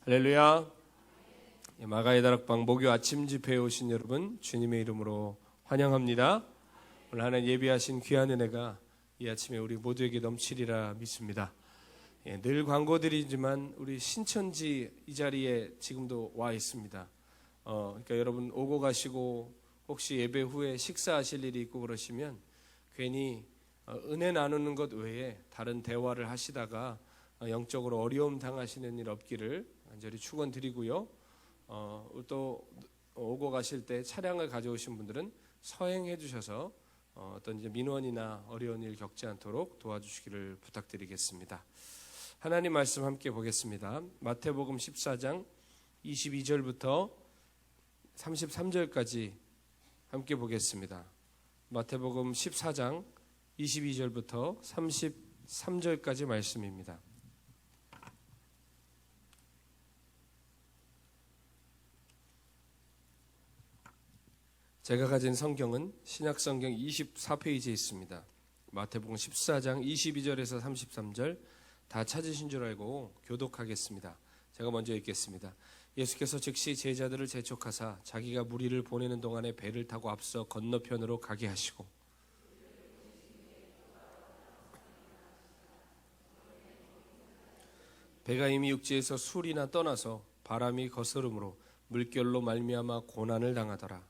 할렐루야. 마가의 다락방 목요 아침 집회에 오신 여러분 주님의 이름으로 환영합니다. 오늘 하나님 예비하신 귀한 은혜가 이 아침에 우리 모두에게 넘치리라 믿습니다. 늘 광고드리지만 우리 신천지 이 자리에 지금도 와 있습니다. 그러니까 여러분 오고 가시고 혹시 예배 후에 식사하실 일이 있고 그러시면 괜히 은혜 나누는 것 외에 다른 대화를 하시다가 영적으로 어려움 당하시는 일 없기를 간절히 축원드리고요. 또 오고 가실 때 차량을 가져오신 분들은 서행해 주셔서 어떤 이제 민원이나 어려운 일 겪지 않도록 도와주시기를 부탁드리겠습니다. 하나님 말씀 함께 보겠습니다. 마태복음 14장 22절부터 33절까지 함께 보겠습니다. 마태복음 14장 22절부터 33절까지 말씀입니다. 제가 가진 성경은 신약성경 24페이지에 있습니다. 마태복음 14장 22절에서 33절 다 찾으신 줄 알고 교독하겠습니다. 제가 먼저 읽겠습니다. 예수께서 즉시 제자들을 재촉하사 자기가 무리를 보내는 동안에 배를 타고 앞서 건너편으로 가게 하시고 배가 이미 육지에서 술이나 떠나서 바람이 거스름으로 물결로 말미암아 고난을 당하더라.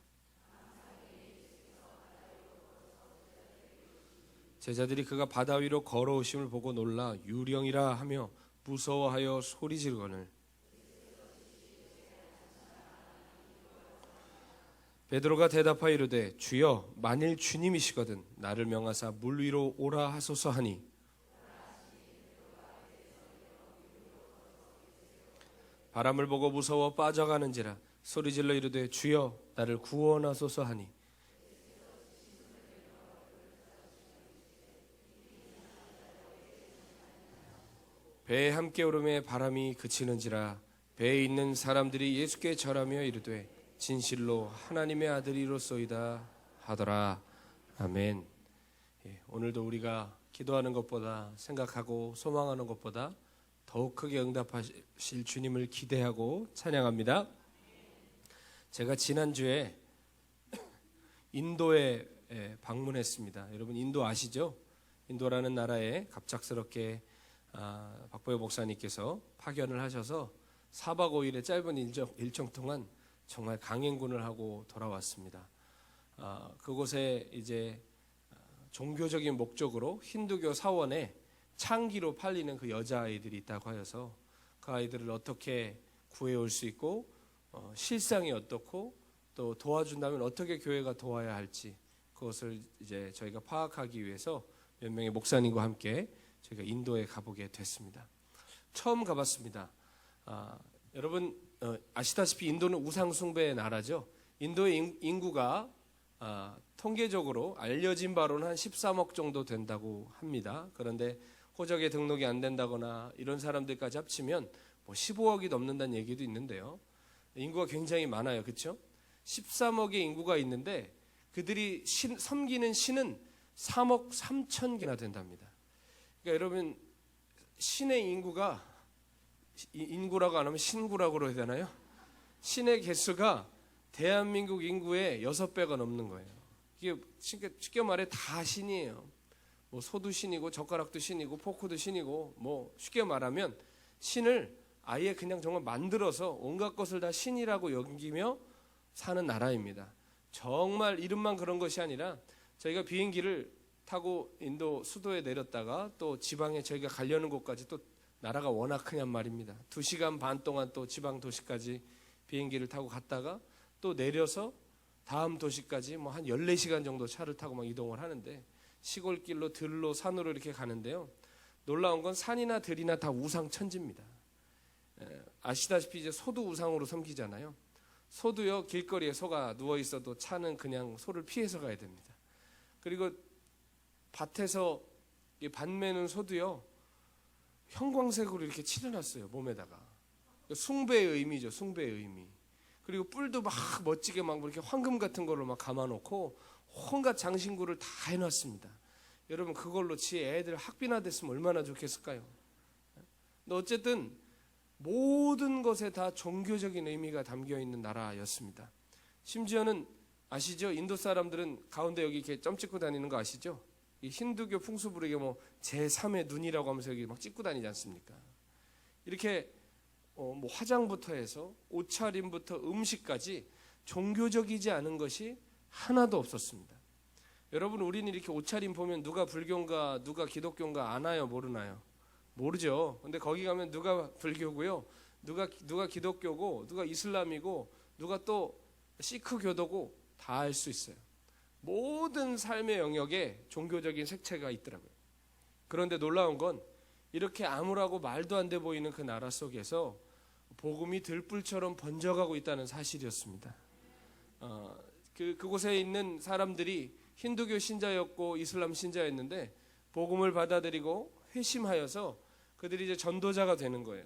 제자들이 그가 바다 위로 걸어오심을 보고 놀라 유령이라 하며 무서워하여 소리 지르거늘 베드로가 대답하여 이르되 주여 만일 주님이시거든 나를 명하사 물 위로 오라 하소서 하니 바람을 보고 무서워 빠져가는지라 소리질러 이르되 주여 나를 구원하소서 하니 배에 함께 오름에 바람이 그치는지라 배에 있는 사람들이 예수께 절하며 이르되 진실로 하나님의 아들이로소이다 하더라. 아멘. 오늘도 우리가 기도하는 것보다 생각하고 소망하는 것보다 더욱 크게 응답하실 주님을 기대하고 찬양합니다. 제가 지난주에 인도에 방문했습니다. 여러분 인도 아시죠? 인도라는 나라에 갑작스럽게 박보여 목사님께서 파견을 하셔서 4박 5일의 짧은 일정 동안 정말 강행군을 하고 돌아왔습니다. 그곳에 이제 종교적인 목적으로 힌두교 사원에 창기로 팔리는 그 여자아이들이 있다고 하여서 그 아이들을 어떻게 구해올 수 있고 실상이 어떻고 또 도와준다면 어떻게 교회가 도와야 할지 그것을 이제 저희가 파악하기 위해서 몇 명의 목사님과 함께 저희가 인도에 가보게 됐습니다. 처음 가봤습니다. 여러분 아시다시피 인도는 우상 숭배의 나라죠. 인도의 인구가 통계적으로 알려진 바로는 한 13억 정도 된다고 합니다. 그런데 호적에 등록이 안 된다거나 이런 사람들까지 합치면 뭐 15억이 넘는다는 얘기도 있는데요. 인구가 굉장히 많아요. 그렇죠? 13억의 인구가 있는데 그들이 섬기는 신은 3억 3천 개나 된답니다. 그러니까 여러분 신의 인구라고 안 하면 신구라고 해야 되나요? 신의 개수가 대한민국 인구의 6배가 넘는 거예요. 이게 쉽게 말해 다 신이에요. 뭐 소도 신이고 젓가락도 신이고 포크도 신이고 뭐 쉽게 말하면 신을 아예 그냥 정말 만들어서 온갖 것을 다 신이라고 여기며 사는 나라입니다. 정말 이름만 그런 것이 아니라 저희가 비행기를 타고 인도 수도에 내렸다가 또 지방에 저희가 가려는 곳까지 또 나라가 워낙 크냔 말입니다. 2시간 반 동안 또 지방 도시까지 비행기를 타고 갔다가 또 내려서 다음 도시까지 뭐 한 14시간 정도 차를 타고 막 이동을 하는데 시골길로 들로 산으로 이렇게 가는데요. 놀라운 건 산이나 들이나 다 우상 천지입니다. 아시다시피 이제 소도 우상으로 섬기잖아요. 소도요 길거리에 소가 누워 있어도 차는 그냥 소를 피해서 가야 됩니다. 그리고 밭에서 밭 매는 소도요 형광색으로 이렇게 칠해놨어요 몸에다가. 숭배의 의미죠. 숭배의 의미. 그리고 뿔도 막 멋지게 막 이렇게 황금 같은 걸로 막 감아놓고 온갖 장신구를 다 해놨습니다. 여러분 그걸로 지 애들 학비나 됐으면 얼마나 좋겠을까요? 근데 어쨌든 모든 것에 다 종교적인 의미가 담겨 있는 나라였습니다. 심지어는 아시죠? 인도 사람들은 가운데 여기 이렇게 점 찍고 다니는 거 아시죠? 이 힌두교 풍습으로 이게 뭐 제3의 눈이라고 하면서 여기 막 찍고 다니지 않습니까? 이렇게 뭐 화장부터 해서 옷차림부터 음식까지 종교적이지 않은 것이 하나도 없었습니다. 여러분, 우리는 이렇게 옷차림 보면 누가 불교인가 누가 기독교인가 아나요, 모르나요? 모르죠. 근데 거기 가면 누가 불교고요, 누가 기독교고, 누가 이슬람이고, 누가 또 시크교도고 다 알 수 있어요. 모든 삶의 영역에 종교적인 색채가 있더라고요. 그런데 놀라운 건 이렇게 암울하고 말도 안 돼 보이는 그 나라 속에서 복음이 들불처럼 번져가고 있다는 사실이었습니다. 그곳에 있는 사람들이 힌두교 신자였고 이슬람 신자였는데 복음을 받아들이고 회심하여서 그들이 이제 전도자가 되는 거예요.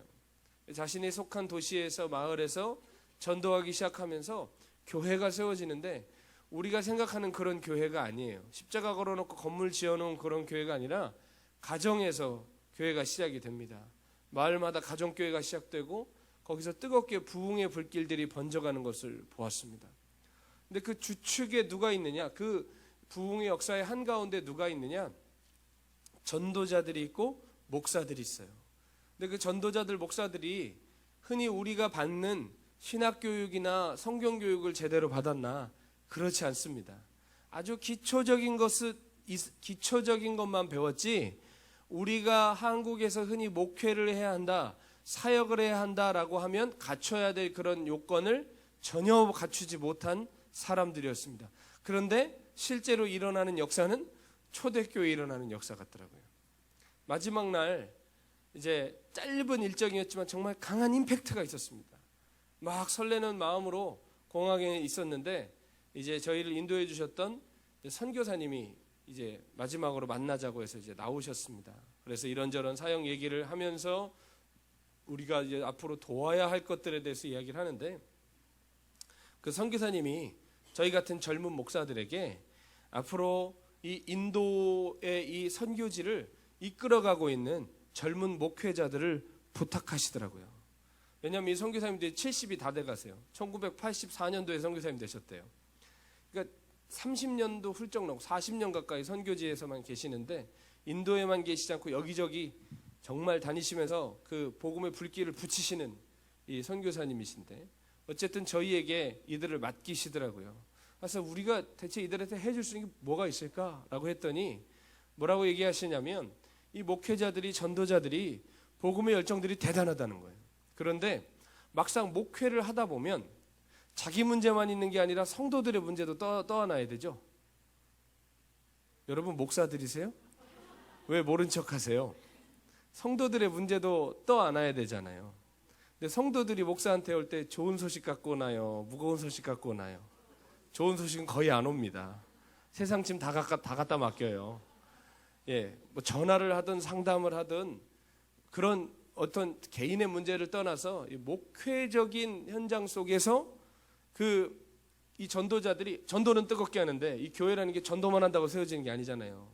자신이 속한 도시에서 마을에서 전도하기 시작하면서 교회가 세워지는데 우리가 생각하는 그런 교회가 아니에요. 십자가 걸어놓고 건물 지어놓은 그런 교회가 아니라 가정에서 교회가 시작이 됩니다. 마을마다 가정교회가 시작되고 거기서 뜨겁게 부흥의 불길들이 번져가는 것을 보았습니다. 근데 그 주축에 누가 있느냐, 그 부흥의 역사의 한가운데 누가 있느냐, 전도자들이 있고 목사들이 있어요. 근데 그 전도자들, 목사들이 흔히 우리가 받는 신학교육이나 성경교육을 제대로 받았나? 그렇지 않습니다. 아주 기초적인 것만 배웠지, 우리가 한국에서 흔히 목회를 해야 한다, 사역을 해야 한다라고 하면 갖춰야 될 그런 요건을 전혀 갖추지 못한 사람들이었습니다. 그런데 실제로 일어나는 역사는 초대교회에 일어나는 역사 같더라고요. 마지막 날 이제 짧은 일정이었지만 정말 강한 임팩트가 있었습니다. 막 설레는 마음으로 공항에 있었는데 이제 저희를 인도해 주셨던 선교사님이 이제 마지막으로 만나자고 해서 이제 나오셨습니다. 그래서 이런저런 사역 얘기를 하면서 우리가 이제 앞으로 도와야 할 것들에 대해서 이야기를 하는데, 그 선교사님이 저희 같은 젊은 목사들에게 앞으로 이 인도의 이 선교지를 이끌어가고 있는 젊은 목회자들을 부탁하시더라고요. 왜냐하면 이 선교사님들이 70이 다 돼가세요. 1984년도에 선교사님 되셨대요. 그러니까 30년도 훌쩍 넘고 40년 가까이 선교지에서만 계시는데 인도에만 계시지 않고 여기저기 정말 다니시면서 그 복음의 불길을 붙이시는 이 선교사님이신데, 어쨌든 저희에게 이들을 맡기시더라고요. 그래서 우리가 대체 이들한테 해줄 수 있는 게 뭐가 있을까라고 했더니 뭐라고 얘기하시냐면, 이 목회자들이, 전도자들이 복음의 열정들이 대단하다는 거예요. 그런데 막상 목회를 하다 보면 자기 문제만 있는 게 아니라 성도들의 문제도 떠안아야 되죠. 여러분 목사들이세요? 왜 모른 척 하세요? 성도들의 문제도 떠안아야 되잖아요. 근데 성도들이 목사한테 올 때 좋은 소식 갖고 오나요? 무거운 소식 갖고 오나요? 좋은 소식은 거의 안 옵니다. 세상 짐 다 갖다 맡겨요. 뭐 전화를 하든 상담을 하든 그런 어떤 개인의 문제를 떠나서 이 목회적인 현장 속에서 이 전도자들이, 전도는 뜨겁게 하는데 이 교회라는 게 전도만 한다고 세워지는 게 아니잖아요.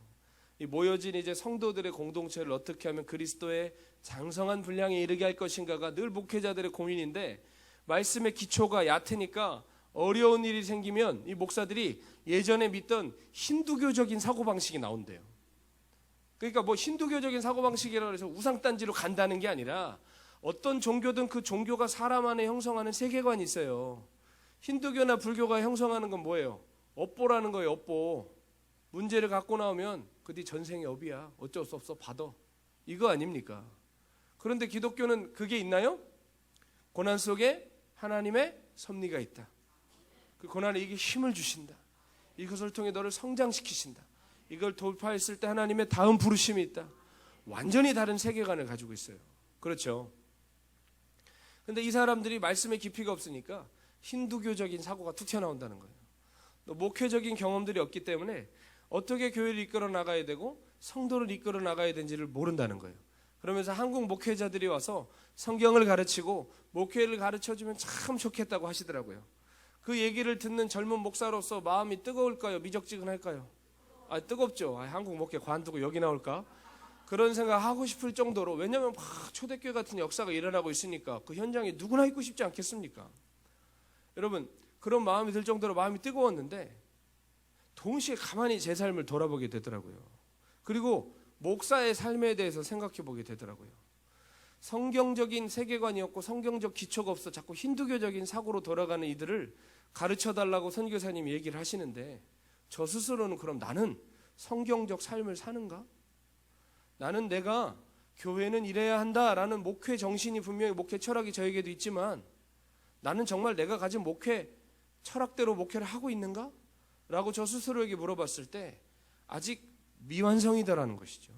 이 모여진 이제 성도들의 공동체를 어떻게 하면 그리스도의 장성한 분량에 이르게 할 것인가가 늘 목회자들의 고민인데, 말씀의 기초가 얕으니까 어려운 일이 생기면 이 목사들이 예전에 믿던 힌두교적인 사고방식이 나온대요. 그러니까 뭐 힌두교적인 사고방식이라고 해서 우상단지로 간다는 게 아니라 어떤 종교든 그 종교가 사람 안에 형성하는 세계관이 있어요. 힌두교나 불교가 형성하는 건 뭐예요? 업보라는 거예요. 업보. 문제를 갖고 나오면 그 뒤 전생의 업이야. 어쩔 수 없어. 받아. 이거 아닙니까? 그런데 기독교는 그게 있나요? 고난 속에 하나님의 섭리가 있다. 그 고난에 이게 힘을 주신다. 이것을 통해 너를 성장시키신다. 이걸 돌파했을 때 하나님의 다음 부르심이 있다. 완전히 다른 세계관을 가지고 있어요. 그렇죠? 근데 이 사람들이 말씀의 깊이가 없으니까 힌두교적인 사고가 툭 튀어나온다는 거예요. 또 목회적인 경험들이 없기 때문에 어떻게 교회를 이끌어 나가야 되고 성도를 이끌어 나가야 되는지를 모른다는 거예요. 그러면서 한국 목회자들이 와서 성경을 가르치고 목회를 가르쳐주면 참 좋겠다고 하시더라고요. 그 얘기를 듣는 젊은 목사로서 마음이 뜨거울까요? 미적지근할까요? 뜨겁죠. 한국 목회 관두고 여기 나올까? 그런 생각하고 싶을 정도로, 왜냐하면 막 초대교회 같은 역사가 일어나고 있으니까 그 현장에 누구나 있고 싶지 않겠습니까? 여러분, 그런 마음이 들 정도로 마음이 뜨거웠는데 동시에 가만히 제 삶을 돌아보게 되더라고요. 그리고 목사의 삶에 대해서 생각해 보게 되더라고요. 성경적인 세계관이었고 성경적 기초가 없어 자꾸 힌두교적인 사고로 돌아가는 이들을 가르쳐달라고 선교사님이 얘기를 하시는데, 저 스스로는 그럼 나는 성경적 삶을 사는가? 나는 내가 교회는 이래야 한다라는 목회 정신이 분명히, 목회 철학이 저에게도 있지만 나는 정말 내가 가진 목회 철학대로 목회를 하고 있는가? 라고 저 스스로에게 물어봤을 때 아직 미완성이다라는 것이죠.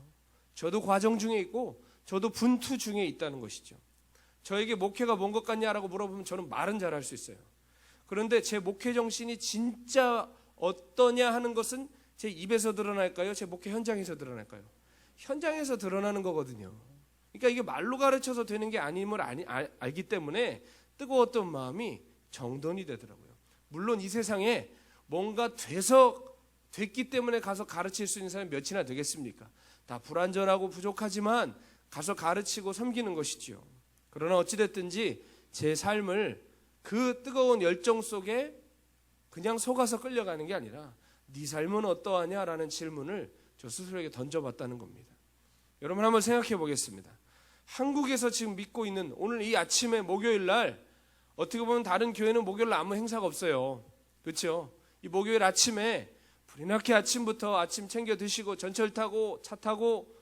저도 과정 중에 있고 저도 분투 중에 있다는 것이죠. 저에게 목회가 뭔 것 같냐라고 물어보면 저는 말은 잘할 수 있어요. 그런데 제 목회 정신이 진짜 어떠냐 하는 것은 제 입에서 드러날까요? 제 목회 현장에서 드러날까요? 현장에서 드러나는 거거든요. 그러니까 이게 말로 가르쳐서 되는 게 아님을 알기 때문에 뜨거웠던 마음이 정돈이 되더라고요. 물론 이 세상에 뭔가 됐기 때문에 가서 가르칠 수 있는 사람이 몇이나 되겠습니까? 다 불완전하고 부족하지만 가서 가르치고 섬기는 것이지요. 그러나 어찌됐든지 제 삶을 그 뜨거운 열정 속에 그냥 속아서 끌려가는 게 아니라 네 삶은 어떠하냐라는 질문을 저 스스로에게 던져봤다는 겁니다. 여러분, 한번 생각해 보겠습니다. 한국에서 지금 믿고 있는, 오늘 이 아침에 목요일 날, 어떻게 보면 다른 교회는 목요일 날 아무 행사가 없어요. 그렇죠? 이 목요일 아침에 불이 나게 아침부터 아침 챙겨 드시고 전철 타고 차 타고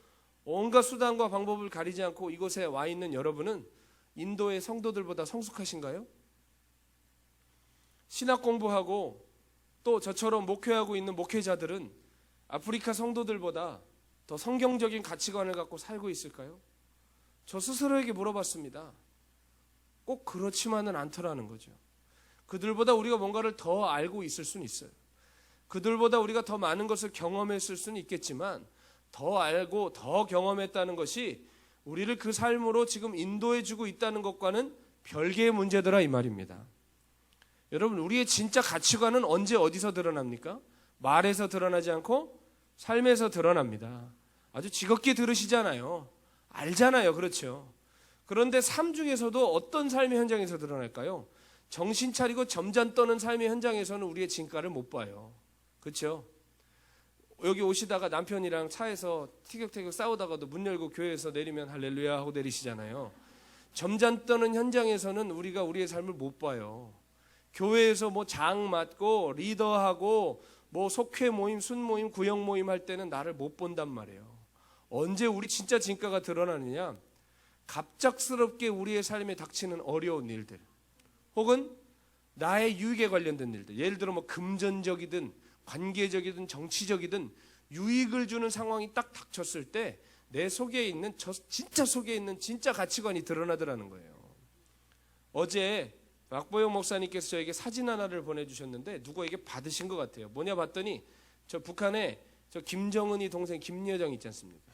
온갖 수단과 방법을 가리지 않고 이곳에 와 있는 여러분은 인도의 성도들보다 성숙하신가요? 신학 공부하고 또 저처럼 목회하고 있는 목회자들은 아프리카 성도들보다 더 성경적인 가치관을 갖고 살고 있을까요? 저 스스로에게 물어봤습니다. 꼭 그렇지만은 않더라는 거죠. 그들보다 우리가 뭔가를 더 알고 있을 수는 있어요. 그들보다 우리가 더 많은 것을 경험했을 수는 있겠지만 더 알고 더 경험했다는 것이 우리를 그 삶으로 지금 인도해 주고 있다는 것과는 별개의 문제더라 이 말입니다. 여러분, 우리의 진짜 가치관은 언제 어디서 드러납니까? 말에서 드러나지 않고 삶에서 드러납니다. 아주 지겹게 들으시잖아요. 알잖아요. 그렇죠? 그런데 삶 중에서도 어떤 삶의 현장에서 드러날까요? 정신 차리고 점잔 떠는 삶의 현장에서는 우리의 진가를 못 봐요. 그렇죠? 여기 오시다가 남편이랑 차에서 티격태격 싸우다가도 문 열고 교회에서 내리면 할렐루야 하고 내리시잖아요. 점잔 떠는 현장에서는 우리가 우리의 삶을 못 봐요. 교회에서 뭐 장 맡고 리더하고 뭐 속회 모임, 순 모임, 구역 모임 할 때는 나를 못 본단 말이에요. 언제 우리 진짜 진가가 드러나느냐? 갑작스럽게 우리의 삶에 닥치는 어려운 일들, 혹은 나의 유익에 관련된 일들, 예를 들어 뭐 금전적이든 관계적이든 정치적이든 유익을 주는 상황이 딱 닥쳤을 때 내 속에 있는, 진짜 속에 있는 진짜 가치관이 드러나더라는 거예요. 어제 박보영 목사님께서 저에게 사진 하나를 보내주셨는데 누구에게 받으신 것 같아요. 뭐냐 봤더니 저 북한에 저 김정은이 동생 김여정 있지 않습니까?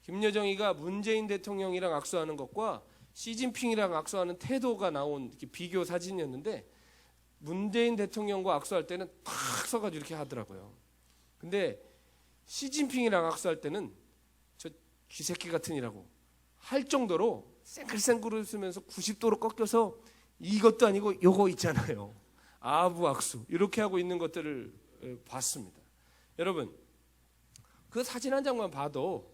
김여정이가 문재인 대통령이랑 악수하는 것과 시진핑이랑 악수하는 태도가 나온 비교 사진이었는데, 문재인 대통령과 악수할 때는 탁 서가지고 이렇게 하더라고요. 근데 시진핑이랑 악수할 때는 저 쥐새끼 같으니라고 할 정도로 쌩글쌩글 웃으면서 90도로 꺾여서 이것도 아니고 요거 있잖아요. 아부 악수 이렇게 하고 있는 것들을 봤습니다. 여러분, 그 사진 한 장만 봐도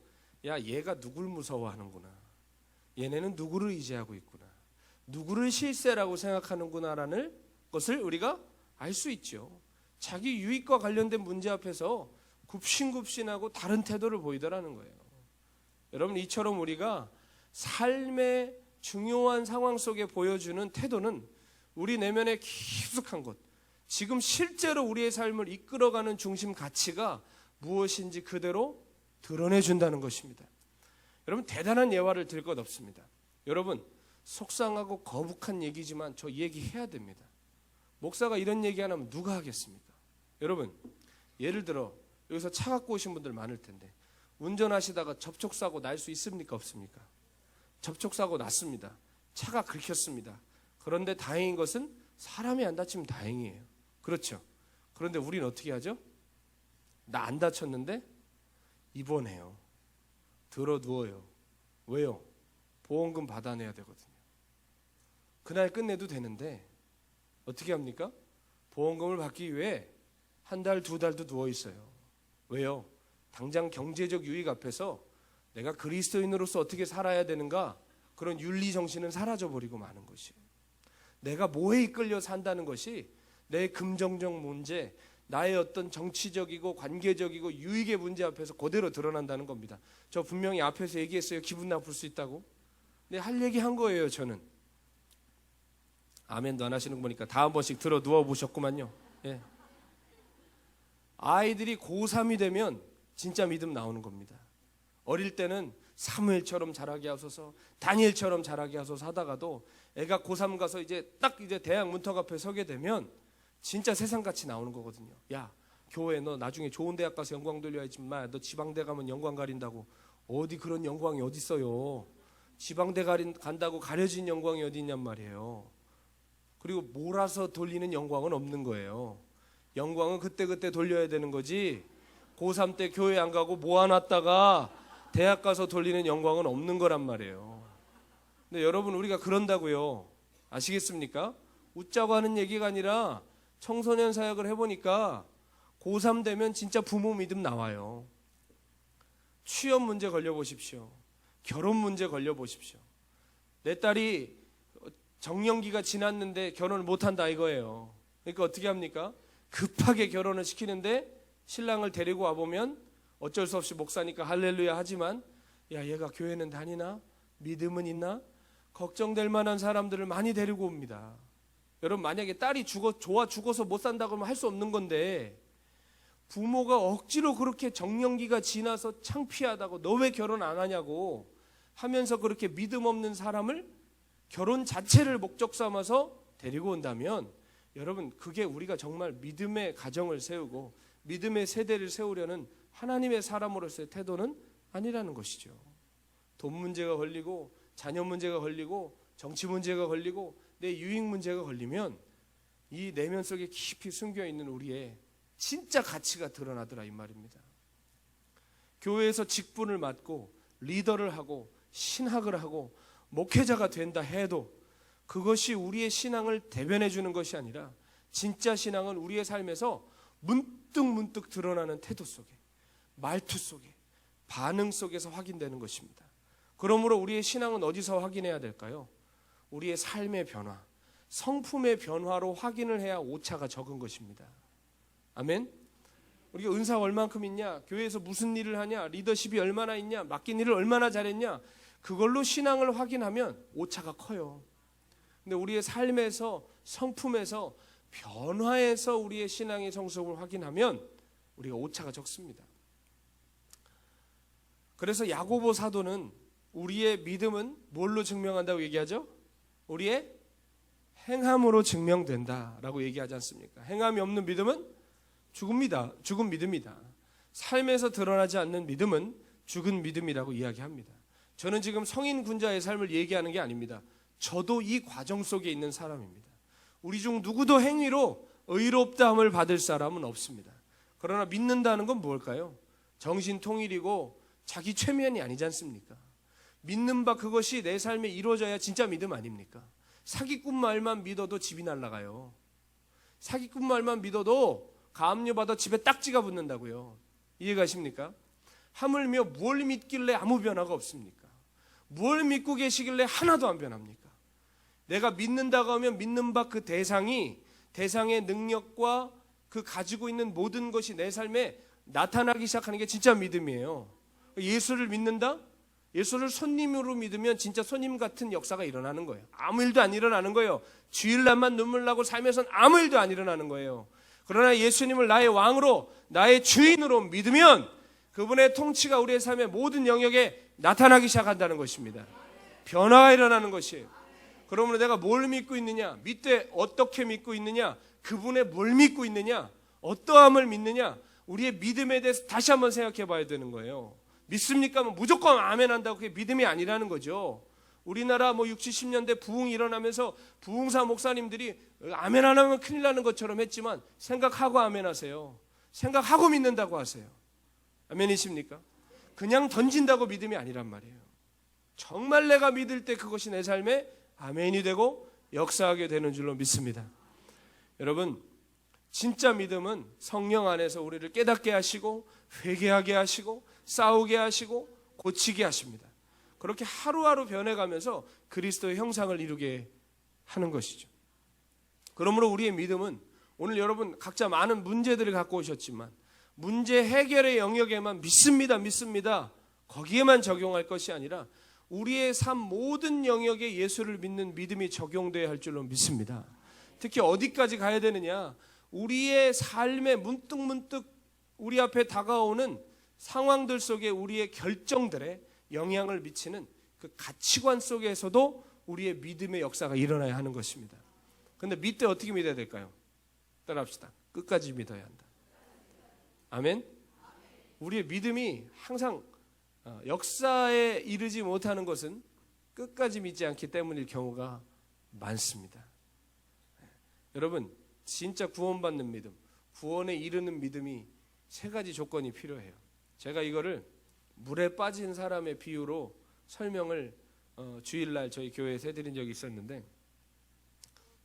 야, 얘가 누굴 무서워하는구나, 얘네는 누구를 의지하고 있구나, 누구를 실세라고 생각하는구나라는 것을 우리가 알 수 있죠. 자기 유익과 관련된 문제 앞에서 굽신굽신하고 다른 태도를 보이더라는 거예요. 여러분, 이처럼 우리가 삶의 중요한 상황 속에 보여주는 태도는 우리 내면의 깊숙한 것, 지금 실제로 우리의 삶을 이끌어가는 중심 가치가 무엇인지 그대로 드러내준다는 것입니다. 여러분, 대단한 예화를 들 것 없습니다. 여러분, 속상하고 거북한 얘기지만 저 얘기해야 됩니다. 목사가 이런 얘기 안 하면 누가 하겠습니까? 여러분, 예를 들어 여기서 차 갖고 오신 분들 많을 텐데 운전하시다가 접촉사고 날 수 있습니까? 없습니까? 접촉사고 났습니다. 차가 긁혔습니다. 그런데 다행인 것은 사람이 안 다치면 다행이에요. 그렇죠? 그런데 우리는 어떻게 하죠? 나 안 다쳤는데 입원해요. 들어 누워요. 왜요? 보험금 받아내야 되거든요. 그날 끝내도 되는데 어떻게 합니까? 보험금을 받기 위해 한 달, 두 달도 누워 있어요. 왜요? 당장 경제적 유익 앞에서 내가 그리스도인으로서 어떻게 살아야 되는가, 그런 윤리 정신은 사라져버리고 마는 것이에요. 내가 뭐에 이끌려 산다는 것이 내 금전적 문제, 나의 어떤 정치적이고 관계적이고 유익의 문제 앞에서 그대로 드러난다는 겁니다. 저 분명히 앞에서 얘기했어요. 기분 나쁠 수 있다고. 근데 할 얘기 한 거예요. 저는. 아멘도 안 하시는 거 보니까 다 한 번씩 들어 누워 보셨구만요. 예. 아이들이 고3이 되면 진짜 믿음 나오는 겁니다. 어릴 때는 사무엘처럼 자라게 하소서, 다니엘처럼 자라게 하소서 하다가도 애가 고3 가서 이제 딱 이제 대학 문턱 앞에 서게 되면 진짜 세상같이 나오는 거거든요. 야, 교회 너 나중에 좋은 대학 가서 영광 돌려야지. 마, 너 지방대 가면 영광 가린다고. 어디 그런 영광이 어디 있어요. 지방대 간다고 가려진 영광이 어디 있냔 말이에요. 그리고 몰아서 돌리는 영광은 없는 거예요. 영광은 그때그때 돌려야 되는 거지, 고3 때 교회 안 가고 모아놨다가 대학 가서 돌리는 영광은 없는 거란 말이에요. 근데 여러분, 우리가 그런다고요. 아시겠습니까? 웃자고 하는 얘기가 아니라 청소년 사역을 해보니까 고3 되면 진짜 부모 믿음 나와요. 취업 문제 걸려보십시오. 결혼 문제 걸려보십시오. 내 딸이 정년기가 지났는데 결혼을 못한다 이거예요. 그러니까 어떻게 합니까? 급하게 결혼을 시키는데 신랑을 데리고 와보면 어쩔 수 없이 목사니까 할렐루야 하지만, 야, 얘가 교회는 다니나? 믿음은 있나? 걱정될 만한 사람들을 많이 데리고 옵니다. 여러분, 만약에 딸이 좋아 죽어서 못 산다고 하면 할 수 없는 건데, 부모가 억지로 그렇게 정년기가 지나서 창피하다고 너 왜 결혼 안 하냐고 하면서 그렇게 믿음 없는 사람을 결혼 자체를 목적 삼아서 데리고 온다면, 여러분, 그게 우리가 정말 믿음의 가정을 세우고 믿음의 세대를 세우려는 하나님의 사람으로서의 태도는 아니라는 것이죠. 돈 문제가 걸리고 자녀 문제가 걸리고 정치 문제가 걸리고 내 유익 문제가 걸리면 이 내면 속에 깊이 숨겨있는 우리의 진짜 가치가 드러나더라 이 말입니다. 교회에서 직분을 맡고 리더를 하고 신학을 하고 목회자가 된다 해도 그것이 우리의 신앙을 대변해 주는 것이 아니라, 진짜 신앙은 우리의 삶에서 문득문득 드러나는 태도 속에, 말투 속에, 반응 속에서 확인되는 것입니다. 그러므로 우리의 신앙은 어디서 확인해야 될까요? 우리의 삶의 변화, 성품의 변화로 확인을 해야 오차가 적은 것입니다. 아멘. 우리가 은사가 얼만큼 있냐, 교회에서 무슨 일을 하냐, 리더십이 얼마나 있냐, 맡긴 일을 얼마나 잘했냐, 그걸로 신앙을 확인하면 오차가 커요. 근데 우리의 삶에서, 성품에서, 변화에서 우리의 신앙의 성숙을 확인하면 우리가 오차가 적습니다. 그래서 야고보 사도는 우리의 믿음은 뭘로 증명한다고 얘기하죠? 우리의 행함으로 증명된다라고 얘기하지 않습니까? 행함이 없는 믿음은 죽은 믿음이다. 삶에서 드러나지 않는 믿음은 죽은 믿음이라고 이야기합니다. 저는 지금 성인 군자의 삶을 얘기하는 게 아닙니다. 저도 이 과정 속에 있는 사람입니다. 우리 중 누구도 행위로 의롭다함을 받을 사람은 없습니다. 그러나 믿는다는 건 뭘까요? 정신통일이고 자기 최면이 아니지 않습니까? 믿는 바 그것이 내 삶에 이루어져야 진짜 믿음 아닙니까? 사기꾼 말만 믿어도 집이 날아가요. 사기꾼 말만 믿어도 가압류받아 집에 딱지가 붙는다고요. 이해가십니까? 하물며 뭘 믿길래 아무 변화가 없습니까? 뭘 믿고 계시길래 하나도 안 변합니까? 내가 믿는다고 하면 믿는 바 그 대상의 능력과 그 가지고 있는 모든 것이 내 삶에 나타나기 시작하는 게 진짜 믿음이에요. 예수를 믿는다? 예수를 손님으로 믿으면 진짜 손님 같은 역사가 일어나는 거예요. 아무 일도 안 일어나는 거예요. 주일날만 눈물 나고 삶에서는 아무 일도 안 일어나는 거예요. 그러나 예수님을 나의 왕으로, 나의 주인으로 믿으면 그분의 통치가 우리의 삶의 모든 영역에 나타나기 시작한다는 것입니다. 변화가 일어나는 것이에요. 그러므로 내가 뭘 믿고 있느냐, 믿되 어떻게 믿고 있느냐, 그분의 뭘 믿고 있느냐, 어떠함을 믿느냐, 우리의 믿음에 대해서 다시 한번 생각해 봐야 되는 거예요. 믿습니까? 무조건 아멘 한다고 그게 믿음이 아니라는 거죠. 우리나라 60, 70년대 부흥이 일어나면서 부흥사 목사님들이 아멘 안 하면 큰일 나는 것처럼 했지만 생각하고 아멘 하세요. 생각하고 믿는다고 하세요. 아멘이십니까? 그냥 던진다고 믿음이 아니란 말이에요. 정말 내가 믿을 때 그것이 내 삶에 아멘이 되고 역사하게 되는 줄로 믿습니다. 여러분, 진짜 믿음은 성령 안에서 우리를 깨닫게 하시고 회개하게 하시고 싸우게 하시고 고치게 하십니다. 그렇게 하루하루 변해가면서 그리스도의 형상을 이루게 하는 것이죠. 그러므로 우리의 믿음은 오늘 여러분 각자 많은 문제들을 갖고 오셨지만 문제 해결의 영역에만 믿습니다. 거기에만 적용할 것이 아니라 우리의 삶 모든 영역에 예수를 믿는 믿음이 적용돼야 할 줄로 믿습니다. 특히 어디까지 가야 되느냐? 우리의 삶에 문득문득 우리 앞에 다가오는 상황들 속에 우리의 결정들에 영향을 미치는 그 가치관 속에서도 우리의 믿음의 역사가 일어나야 하는 것입니다. 그런데 믿을 때 어떻게 믿어야 될까요? 따라합시다. 끝까지 믿어야 한다. 아멘. 우리의 믿음이 항상 역사에 이르지 못하는 것은 끝까지 믿지 않기 때문일 경우가 많습니다. 여러분, 진짜 구원받는 믿음, 구원에 이르는 믿음이 세 가지 조건이 필요해요. 제가 이거를 물에 빠진 사람의 비유로 설명을 주일날 저희 교회에서 해드린 적이 있었는데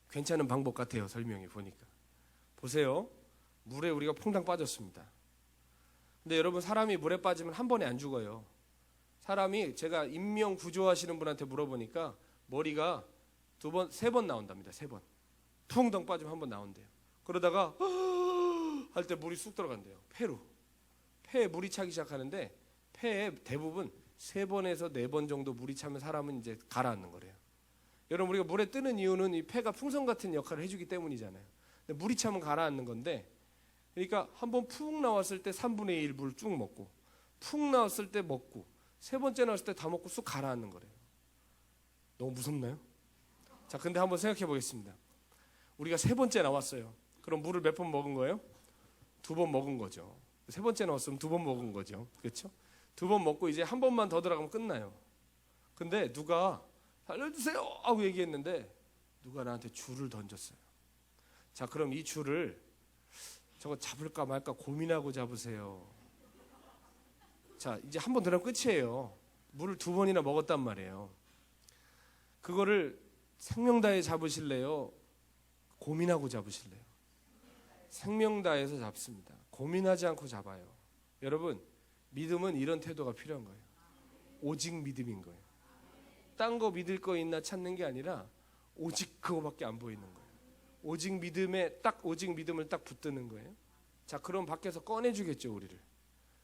괜찮은 방법 같아요. 설명해 보니까. 보세요. 물에 우리가 퐁당 빠졌습니다. 근데 여러분, 사람이 물에 빠지면 한 번에 안 죽어요. 사람이, 제가 인명 구조하시는 분한테 물어보니까 머리가 세 번 나온답니다. 3번. 퐁당 빠지면 한 번 나온대요. 그러다가 할 때 물이 쑥 들어간대요. 폐에 물이 차기 시작하는데 폐에 대부분 3번에서 4번 정도 물이 차면 사람은 이제 가라앉는 거래요. 여러분, 우리가 물에 뜨는 이유는 이 폐가 풍선 같은 역할을 해주기 때문이잖아요. 근데 물이 차면 가라앉는 건데, 그러니까 한번 푹 나왔을 때 3분의 1 물 쭉 먹고, 푹 나왔을 때 먹고, 3번째 나왔을 때 다 먹고 쑥 가라앉는 거래요. 너무 무섭나요? 자, 근데 한번 생각해 보겠습니다. 우리가 3번째 나왔어요. 그럼 물을 몇 번 먹은 거예요? 2번 먹은 거죠. 3번째 나왔으면 2번 먹은 거죠. 그렇죠? 2번 먹고 이제 한 번만 더 들어가면 끝나요. 근데 누가 살려주세요 하고 얘기했는데 누가 나한테 줄을 던졌어요. 자, 그럼 이 줄을 저거 잡을까 말까 고민하고 잡으세요. 자, 이제 한 번 들어가면 끝이에요. 물을 2번이나 먹었단 말이에요. 그거를 생명 다해 잡으실래요? 고민하고 잡으실래요? 생명 다해서 잡습니다. 고민하지 않고 잡아요. 여러분, 믿음은 이런 태도가 필요한 거예요. 오직 믿음인 거예요. 딴 거 믿을 거 있나 찾는 게 아니라 오직 그거밖에 안 보이는 거예요. 오직 믿음을 딱 붙드는 거예요. 자, 그럼 밖에서 꺼내주겠죠, 우리를.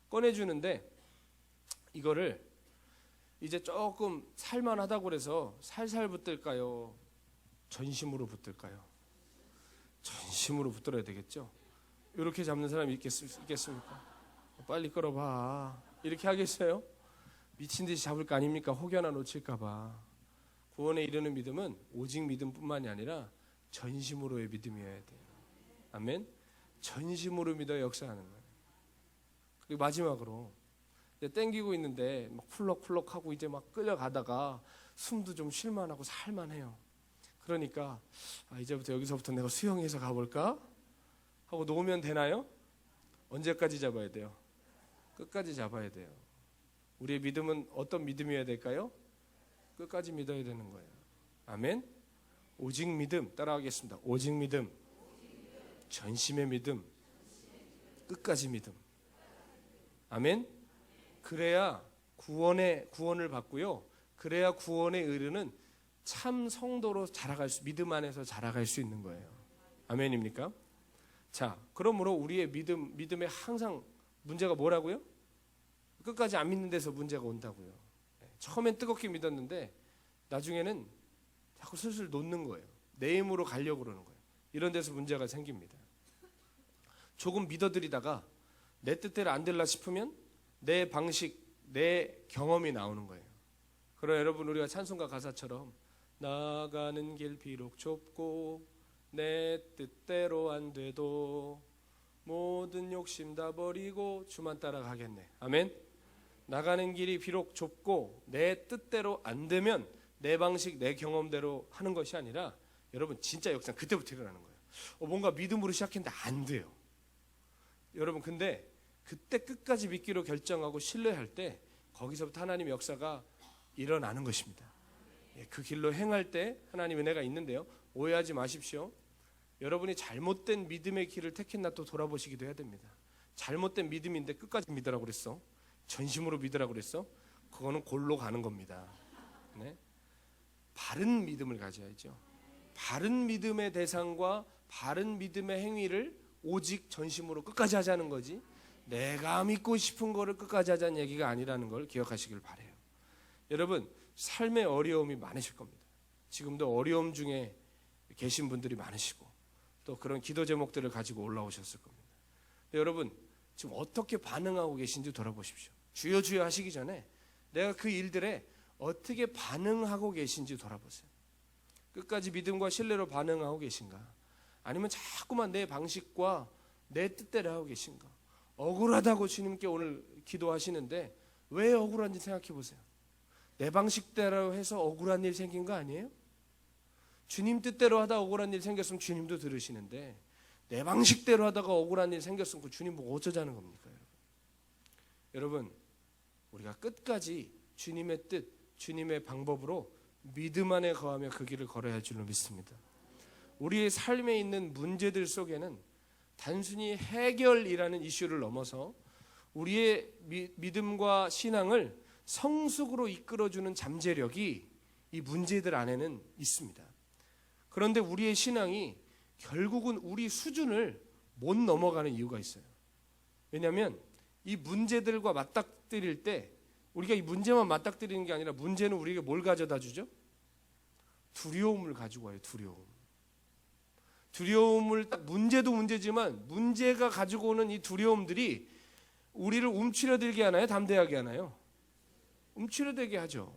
꺼내주는데 이거를 이제 조금 살만하다고 그래서 살살 붙들까요? 전심으로 붙들까요? 전심으로 붙들어야 되겠죠. 이렇게 잡는 사람이 있겠습니까? 빨리 끌어봐. 이렇게 하겠어요? 미친 듯이 잡을 거 아닙니까? 혹여나 놓칠까 봐. 구원에 이르는 믿음은 오직 믿음뿐만이 아니라 전심으로의 믿음이어야 돼요. 아멘. 전심으로 믿어 역사하는 거예요. 그리고 마지막으로 이제 땡기고 있는데 막 쿨럭쿨럭하고 이제 막 끌려가다가 숨도 좀 쉴만하고 살만해요. 그러니까 이제부터 여기서부터 내가 수영해서 가볼까 하고 놓으면 되나요? 언제까지 잡아야 돼요? 끝까지 잡아야 돼요. 우리의 믿음은 어떤 믿음이어야 될까요? 끝까지 믿어야 되는 거예요. 아멘. 오직 믿음, 따라하겠습니다. 오직 믿음, 전심의 믿음, 끝까지 믿음. 아멘. 그래야 구원을 받고요. 그래야 구원에 이르는 참 성도로 믿음 안에서 자라갈 수 있는 거예요. 아멘입니까? 자, 그러므로 우리의 믿음에 항상 문제가 뭐라고요? 끝까지 안 믿는 데서 문제가 온다고요. 처음엔 뜨겁게 믿었는데 나중에는 자꾸 슬슬 놓는 거예요. 내 힘으로 가려고 그러는 거예요. 이런 데서 문제가 생깁니다. 조금 믿어들이다가 내 뜻대로 안 될라 싶으면 내 방식, 내 경험이 나오는 거예요. 그러나 여러분, 우리가 찬송가 가사처럼 나가는 길 비록 좁고 내 뜻대로 안 돼도 모든 욕심 다 버리고 주만 따라가겠네. 아멘. 나가는 길이 비록 좁고 내 뜻대로 안 되면 내 방식, 내 경험대로 하는 것이 아니라 여러분, 진짜 역사는 그때부터 일어나는 거예요. 뭔가 믿음으로 시작했는데 안 돼요. 여러분, 근데 그때 끝까지 믿기로 결정하고 신뢰할 때 거기서부터 하나님의 역사가 일어나는 것입니다. 그 길로 행할 때 하나님의 은혜가 있는데요. 오해하지 마십시오. 여러분이 잘못된 믿음의 길을 택했나 또 돌아보시기도 해야 됩니다. 잘못된 믿음인데 끝까지 믿으라고 그랬어. 전심으로 믿으라고 그랬어. 그거는 골로 가는 겁니다. 네? 바른 믿음을 가져야죠. 바른 믿음의 대상과 바른 믿음의 행위를 오직 전심으로 끝까지 하자는 거지, 내가 믿고 싶은 거를 끝까지 하자는 얘기가 아니라는 걸 기억하시길 바라요. 여러분, 삶의 어려움이 많으실 겁니다. 지금도 어려움 중에 계신 분들이 많으시고 또 그런 기도 제목들을 가지고 올라오셨을 겁니다. 여러분, 지금 어떻게 반응하고 계신지 돌아보십시오. 주여 주여 하시기 전에 내가 그 일들에 어떻게 반응하고 계신지 돌아보세요. 끝까지 믿음과 신뢰로 반응하고 계신가? 아니면 자꾸만 내 방식과 내 뜻대로 하고 계신가? 억울하다고 주님께 오늘 기도하시는데 왜 억울한지 생각해 보세요. 내 방식대로 해서 억울한 일 생긴 거 아니에요? 주님 뜻대로 하다 억울한 일 생겼으면 주님도 들으시는데 내 방식대로 하다가 억울한 일 생겼으면 그 주님 보고 어쩌자는 겁니까? 여러분, 우리가 끝까지 주님의 뜻, 주님의 방법으로 믿음 안에 거하며 그 길을 걸어야 할 줄로 믿습니다. 우리의 삶에 있는 문제들 속에는 단순히 해결이라는 이슈를 넘어서 우리의 믿음과 신앙을 성숙으로 이끌어주는 잠재력이 이 문제들 안에는 있습니다. 그런데 우리의 신앙이 결국은 우리 수준을 못 넘어가는 이유가 있어요. 왜냐하면 이 문제들과 맞닥뜨릴 때 우리가 이 문제만 맞닥뜨리는 게 아니라 문제는 우리에게 뭘 가져다 주죠? 두려움을 가지고 와요. 두려움을, 문제도 문제지만 문제가 가지고 오는 이 두려움들이 우리를 움츠러들게 하나요? 담대하게 하나요? 움츠러들게 하죠.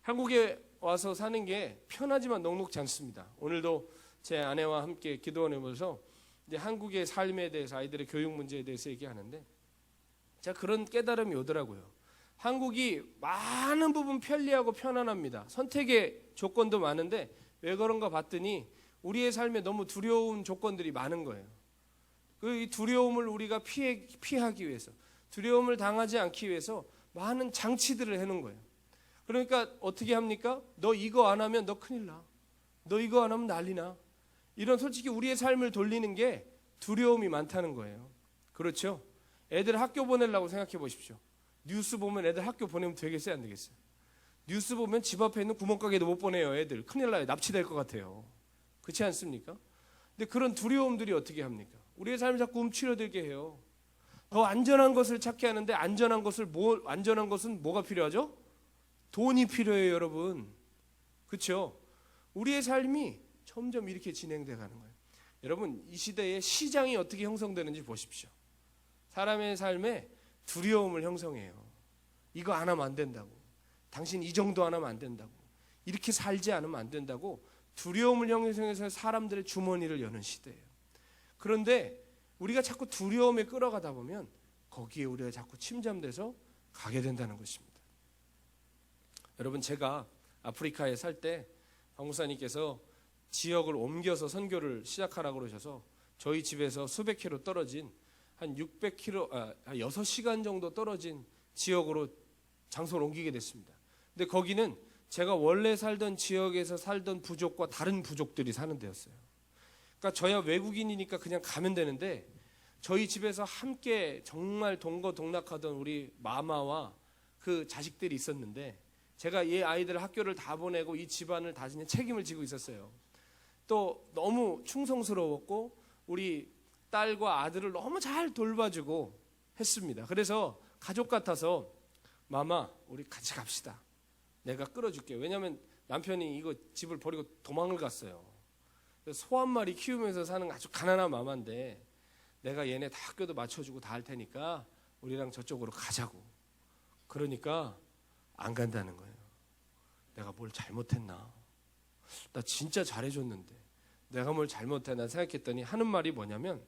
한국에 와서 사는 게 편하지만 넉넉지 않습니다. 오늘도 제 아내와 함께 기도하면서 이제 한국의 삶에 대해서, 아이들의 교육 문제에 대해서 얘기하는데 제가 그런 깨달음이 오더라고요. 한국이 많은 부분 편리하고 편안합니다. 선택의 조건도 많은데 왜 그런가 봤더니 우리의 삶에 너무 두려운 조건들이 많은 거예요. 그 두려움을 우리가 피하기 위해서, 두려움을 당하지 않기 위해서 많은 장치들을 해놓은 거예요. 그러니까 어떻게 합니까? 너 이거 안 하면 너 큰일 나. 너 이거 안 하면 난리 나. 이런, 솔직히 우리의 삶을 돌리는 게 두려움이 많다는 거예요. 그렇죠? 애들 학교 보내려고 생각해 보십시오. 뉴스 보면 애들 학교 보내면 되겠어요, 안 되겠어요? 뉴스 보면 집 앞에 있는 구멍가게도 못 보내요. 애들 큰일 나요. 납치될 것 같아요. 그렇지 않습니까? 근데 그런 두려움들이 어떻게 합니까? 우리의 삶을 자꾸 움츠러들게 해요. 더 안전한 것을 찾게 하는데 안전한 것은 뭐가 필요하죠? 돈이 필요해요, 여러분. 그렇죠? 우리의 삶이 점점 이렇게 진행돼 가는 거예요. 여러분, 이 시대에 시장이 어떻게 형성되는지 보십시오. 사람의 삶에 두려움을 형성해요. 이거 안 하면 안 된다고. 당신 이 정도 안 하면 안 된다고. 이렇게 살지 않으면 안 된다고 두려움을 형성해서 사람들의 주머니를 여는 시대예요. 그런데 우리가 자꾸 두려움에 끌어가다 보면 거기에 우리가 자꾸 침잠돼서 가게 된다는 것입니다. 여러분, 제가 아프리카에 살 때 박목사님께서 지역을 옮겨서 선교를 시작하라고 그러셔서 저희 집에서 수백 킬로 떨어진 한 600km, 한 6시간 정도 떨어진 지역으로 장소를 옮기게 됐습니다. 근데 거기는 제가 원래 살던 지역에서 살던 부족과 다른 부족들이 사는 데였어요. 그러니까 저야 외국인이니까 그냥 가면 되는데 저희 집에서 함께 정말 동거동락하던 우리 마마와 그 자식들이 있었는데 제가 이 아이들 학교를 다 보내고 이 집안을 다 책임을 지고 있었어요. 또 너무 충성스러웠고 우리 딸과 아들을 너무 잘 돌봐주고 했습니다. 그래서 가족 같아서 마마, 우리 같이 갑시다. 내가 끌어줄게요. 왜냐하면 남편이 이거 집을 버리고 도망을 갔어요. 소 한 마리 키우면서 사는 아주 가난한 마마인데 내가 얘네 다 학교도 맞춰주고 다 할 테니까 우리랑 저쪽으로 가자고. 그러니까 안 간다는 거예요. 내가 뭘 잘못했나? 나 진짜 잘해줬는데 내가 뭘 잘못했나 생각했더니 하는 말이 뭐냐면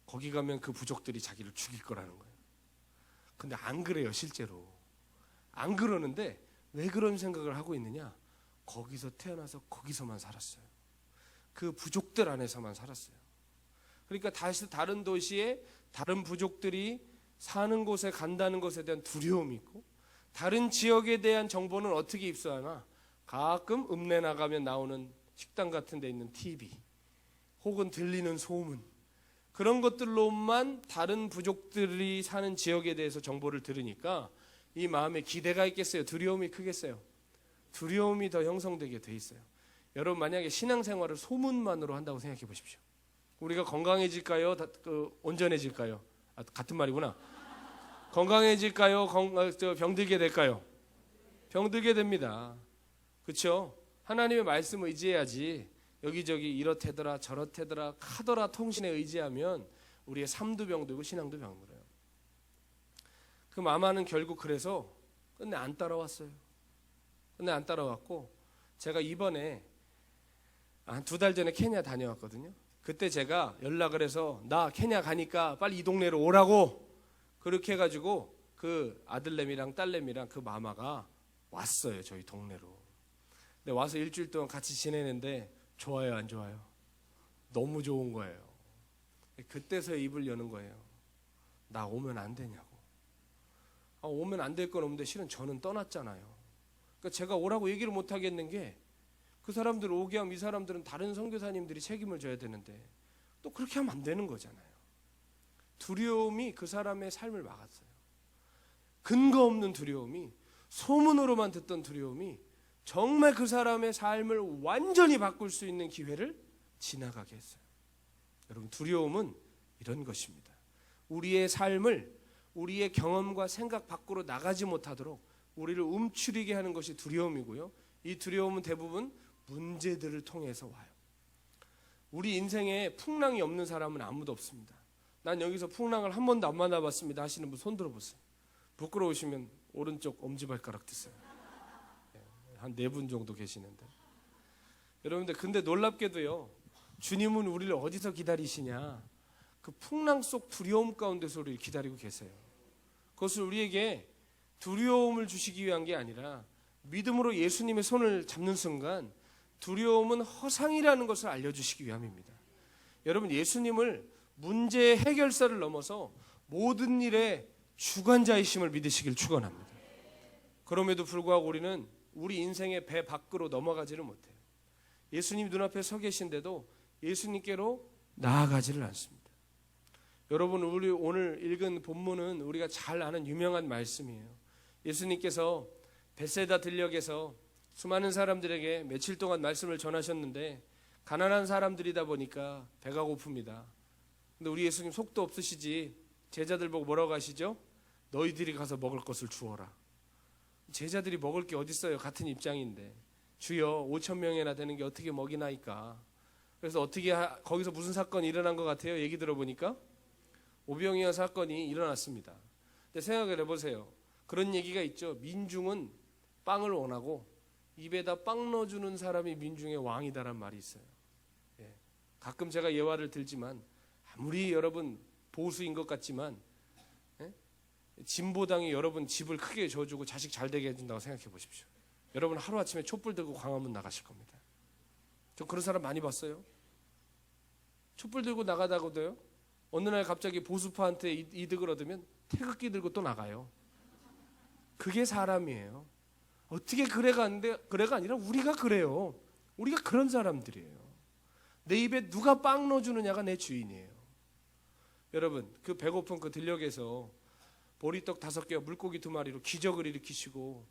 거기 가면 그 부족들이 자기를 죽일 거라는 거예요. 근데 안 그래요, 실제로. 안 그러는데 왜 그런 생각을 하고 있느냐? 거기서 태어나서 거기서만 살았어요. 그 부족들 안에서만 살았어요. 그러니까 다시 다른 도시에 다른 부족들이 사는 곳에 간다는 것에 대한 두려움이 있고, 다른 지역에 대한 정보는 어떻게 입수하나? 가끔 읍내 나가면 나오는 식당 같은 데 있는 TV 혹은 들리는 소문, 그런 것들로만 다른 부족들이 사는 지역에 대해서 정보를 들으니까 이 마음에 기대가 있겠어요? 두려움이 크겠어요? 두려움이 더 형성되게 돼 있어요. 여러분, 만약에 신앙생활을 소문만으로 한다고 생각해 보십시오. 우리가 건강해질까요? 온전해질까요? 같은 말이구나. 건강해질까요? 병들게 될까요? 병들게 됩니다. 그렇죠? 하나님의 말씀을 의지해야지 여기저기 이렇대더라 저렇대더라 카더라 통신에 의지하면 우리의 삶도 병들고 신앙도 병들어요. 그 마마는 결국 그래서 끝내 안 따라왔어요. 끝내 안 따라왔고, 제가 이번에 한 2달 전에 케냐 다녀왔거든요. 그때 제가 연락을 해서 나 케냐 가니까 빨리 이 동네로 오라고, 그렇게 해가지고 그 아들내미랑 딸내미랑 그 마마가 왔어요, 저희 동네로. 근데 와서 일주일 동안 같이 지내는데 좋아요, 안 좋아요? 너무 좋은 거예요. 그때서 입을 여는 거예요. 나 오면 안 되냐고. 오면 안 될 건 없는데 실은 저는 떠났잖아요. 그러니까 제가 오라고 얘기를 못 하겠는 게, 그 사람들 오게 하면 이 사람들은 다른 선교사님들이 책임을 져야 되는데 또 그렇게 하면 안 되는 거잖아요. 두려움이 그 사람의 삶을 막았어요. 근거 없는 두려움이, 소문으로만 듣던 두려움이 정말 그 사람의 삶을 완전히 바꿀 수 있는 기회를 지나가게 했어요. 여러분, 두려움은 이런 것입니다. 우리의 삶을 우리의 경험과 생각 밖으로 나가지 못하도록 우리를 움츠리게 하는 것이 두려움이고요. 이 두려움은 대부분 문제들을 통해서 와요. 우리 인생에 풍랑이 없는 사람은 아무도 없습니다. 난 여기서 풍랑을 한 번도 안 만나봤습니다 하시는 분 손 들어보세요. 부끄러우시면 오른쪽 엄지발가락 드세요. 한 4분 정도 계시는데. 여러분들, 근데 놀랍게도요, 주님은 우리를 어디서 기다리시냐? 그 풍랑 속 두려움 가운데서 우리를 기다리고 계세요. 그것을 우리에게 두려움을 주시기 위한 게 아니라 믿음으로 예수님의 손을 잡는 순간 두려움은 허상이라는 것을 알려주시기 위함입니다. 여러분, 예수님을 문제의 해결사를 넘어서 모든 일의 주관자이심을 믿으시길 축원합니다. 그럼에도 불구하고 우리는 우리 인생의 배 밖으로 넘어가지를 못해요. 예수님 눈앞에 서 계신데도 예수님께로 나아가지를 않습니다. 여러분, 우리 오늘 읽은 본문은 우리가 잘 아는 유명한 말씀이에요. 예수님께서 벳세다 들녘에서 수많은 사람들에게 며칠 동안 말씀을 전하셨는데 가난한 사람들이다 보니까 배가 고픕니다. 근데 우리 예수님 속도 없으시지 제자들 보고 뭐라고 하시죠? 너희들이 가서 먹을 것을 주어라. 제자들이 먹을 게 어디 있어요? 같은 입장인데. 주여, 5,000명이나 되는 게 어떻게 먹이나이까. 그래서 어떻게 거기서 무슨 사건이 일어난 것 같아요? 얘기 들어보니까 오병이어 사건이 일어났습니다. 근데 생각을 해보세요. 그런 얘기가 있죠. 민중은 빵을 원하고 입에다 빵 넣어주는 사람이 민중의 왕이다란 말이 있어요. 예. 가끔 제가 예화를 들지만 아무리 여러분 보수인 것 같지만, 예? 진보당이 여러분 집을 크게 줘주고 자식 잘 되게 해준다고 생각해 보십시오. 여러분 하루아침에 촛불 들고 광화문 나가실 겁니다. 저 그런 사람 많이 봤어요. 촛불 들고 나가다가도요, 어느 날 갑자기 보수파한테 이득을 얻으면 태극기 들고 또 나가요. 그게 사람이에요. 어떻게 그래가 아니라 우리가 그래요. 우리가 그런 사람들이에요. 내 입에 누가 빵 넣어주느냐가 내 주인이에요. 여러분, 그 배고픈 그 들녘에서 보리떡 5개와 물고기 2마리로 기적을 일으키시고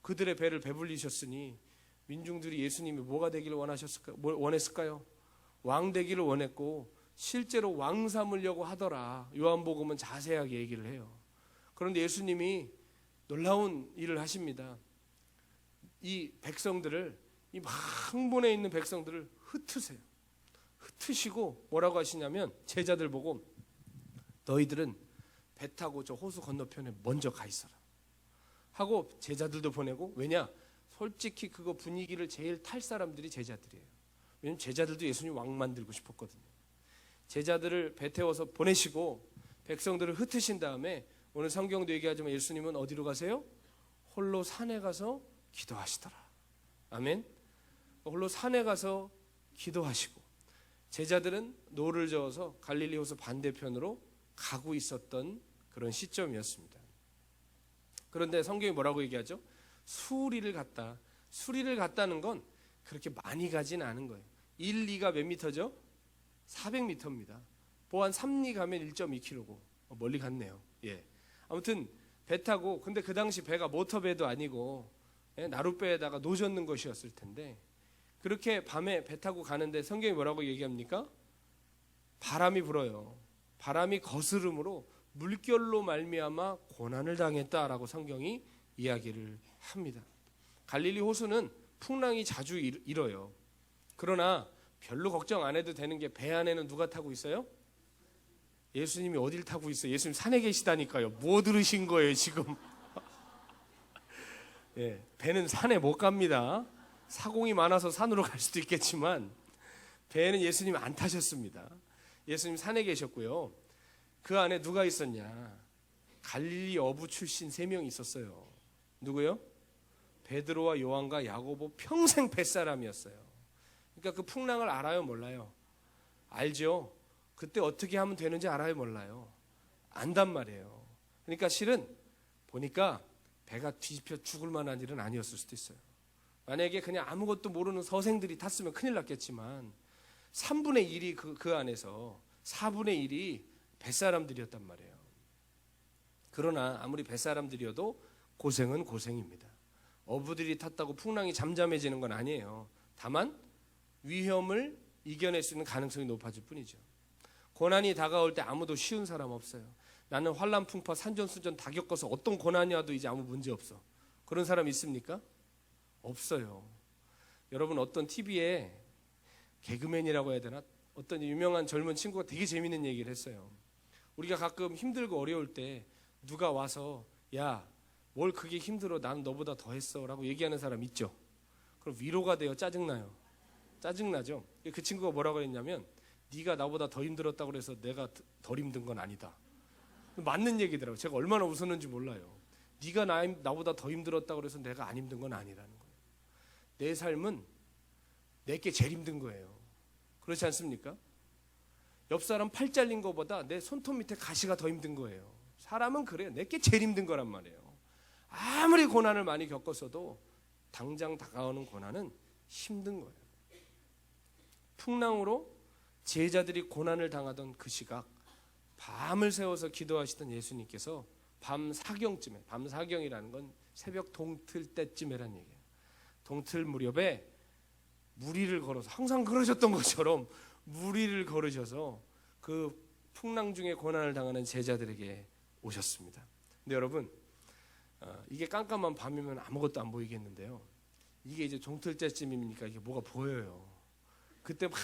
그들의 배를 배불리셨으니 민중들이 예수님이 뭐가 되기를 원했을까요? 왕 되기를 원했고 실제로 왕 삼으려고 하더라. 요한복음은 자세하게 얘기를 해요. 그런데 예수님이 놀라운 일을 하십니다. 이 백성들을, 이 망분에 있는 백성들을 흩으세요. 흩으시고 뭐라고 하시냐면 제자들 보고 너희들은 배 타고 저 호수 건너편에 먼저 가 있어라 하고 제자들도 보내고, 왜냐? 솔직히 그거 분위기를 제일 탈 사람들이 제자들이에요. 왜냐면 제자들도 예수님 왕 만들고 싶었거든요. 제자들을 배 태워서 보내시고 백성들을 흩으신 다음에 오늘 성경도 얘기하지만 예수님은 어디로 가세요? 홀로 산에 가서 기도하시더라. 아멘. 홀로 산에 가서 기도하시고 제자들은 노를 저어서 갈릴리 호수 반대편으로 가고 있었던 그런 시점이었습니다. 그런데 성경이 뭐라고 얘기하죠? 수리를 갔다. 수리를 갔다는 건 그렇게 많이 가진 않은 거예요. 1, 2가 몇 미터죠? 400m입니다. 보안 3리 가면 1.2km고 멀리 갔네요. 예. 아무튼 배 타고, 근데 그 당시 배가 모터배도 아니고 나룻배에다가 노젓는 것이었을 텐데, 그렇게 밤에 배 타고 가는데 성경이 뭐라고 얘기합니까? 바람이 불어요. 바람이 거스름으로 물결로 말미암아 고난을 당했다라고 성경이 이야기를 합니다. 갈릴리 호수는 풍랑이 자주 일어요. 그러나 별로 걱정 안 해도 되는 게, 배 안에는 누가 타고 있어요? 예수님이 어딜 타고 있어요? 예수님 산에 계시다니까요. 뭐 들으신 거예요 지금? 예, 배는 산에 못 갑니다. 사공이 많아서 산으로 갈 수도 있겠지만 배는 예수님 안 타셨습니다. 예수님 산에 계셨고요. 그 안에 누가 있었냐? 갈릴리 어부 출신 3명이 있었어요. 누구요? 베드로와 요한과 야고보, 평생 뱃사람이었어요. 그러니까 그 풍랑을 알아요, 몰라요? 알죠. 그때 어떻게 하면 되는지 알아요, 몰라요? 안단 말이에요. 그러니까 실은 보니까 배가 뒤집혀 죽을 만한 일은 아니었을 수도 있어요. 만약에 그냥 아무것도 모르는 서생들이 탔으면 큰일 났겠지만 3분의 1이 그 안에서 4분의 1이 뱃사람들이었단 말이에요. 그러나 아무리 뱃사람들이어도 고생은 고생입니다. 어부들이 탔다고 풍랑이 잠잠해지는 건 아니에요. 다만 위험을 이겨낼 수 있는 가능성이 높아질 뿐이죠. 고난이 다가올 때 아무도 쉬운 사람 없어요. 나는 환난 풍파 산전수전 다 겪어서 어떤 고난이 와도 이제 아무 문제 없어. 그런 사람 있습니까? 없어요. 여러분, 어떤 TV에 개그맨이라고 해야 되나? 어떤 유명한 젊은 친구가 되게 재밌는 얘기를 했어요. 우리가 가끔 힘들고 어려울 때 누가 와서 야, 뭘 그게 힘들어, 나는 너보다 더 했어 라고 얘기하는 사람 있죠. 그럼 위로가 돼요? 짜증나요? 짜증나죠. 그 친구가 뭐라고 했냐면, 네가 나보다 더 힘들었다고 해서 내가 덜 힘든 건 아니다. 맞는 얘기더라고요. 제가 얼마나 웃었는지 몰라요. 네가 나보다 더 힘들었다고 해서 내가 안 힘든 건 아니라는 거예요. 내 삶은 내게 제일 힘든 거예요. 그렇지 않습니까? 옆 사람 팔 잘린 거보다 내 손톱 밑에 가시가 더 힘든 거예요. 사람은 그래요. 내게 제일 힘든 거란 말이에요. 아무리 고난을 많이 겪었어도 당장 다가오는 고난은 힘든 거예요. 풍랑으로 제자들이 고난을 당하던 그 시각, 밤을 새워서 기도하시던 예수님께서 밤 사경쯤에, 밤 사경이라는 건 새벽 동틀 때쯤이라는 얘기예요. 동틀 무렵에 무리를 걸어서, 항상 그러셨던 것처럼 무리를 걸으셔서 그 풍랑 중에 고난을 당하는 제자들에게 오셨습니다. 근데 여러분, 이게 깜깜한 밤이면 아무것도 안 보이겠는데요, 이게 이제 동틀 때쯤이니까 이게 뭐가 보여요. 그때 막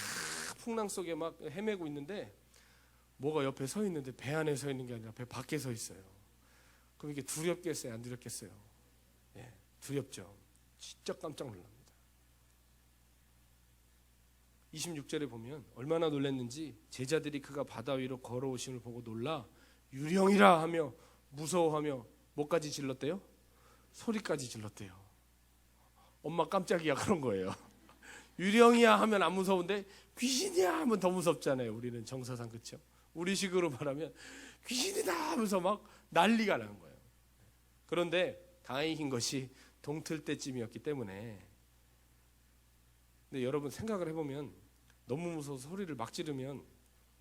풍랑 속에 막 헤매고 있는데 뭐가 옆에 서 있는데, 배 안에 서 있는 게 아니라 배 밖에 서 있어요. 그럼 이게 두렵겠어요, 안 두렵겠어요? 예, 두렵죠. 진짜 깜짝 놀랍니다. 26절에 보면 얼마나 놀랐는지, 제자들이 그가 바다 위로 걸어오심을 보고 놀라 유령이라 하며 무서워하며 뭐까지 질렀대요? 소리까지 질렀대요. 엄마 깜짝이야 그런 거예요. 유령이야 하면 안 무서운데 귀신이야 하면 더 무섭잖아요. 우리는 정서상, 그렇죠? 우리식으로 말하면 귀신이다 하면서 막 난리가 나는 거예요. 그런데 다행인 것이 동틀 때쯤이었기 때문에. 근데 여러분 생각을 해보면 너무 무서워서 소리를 막 지르면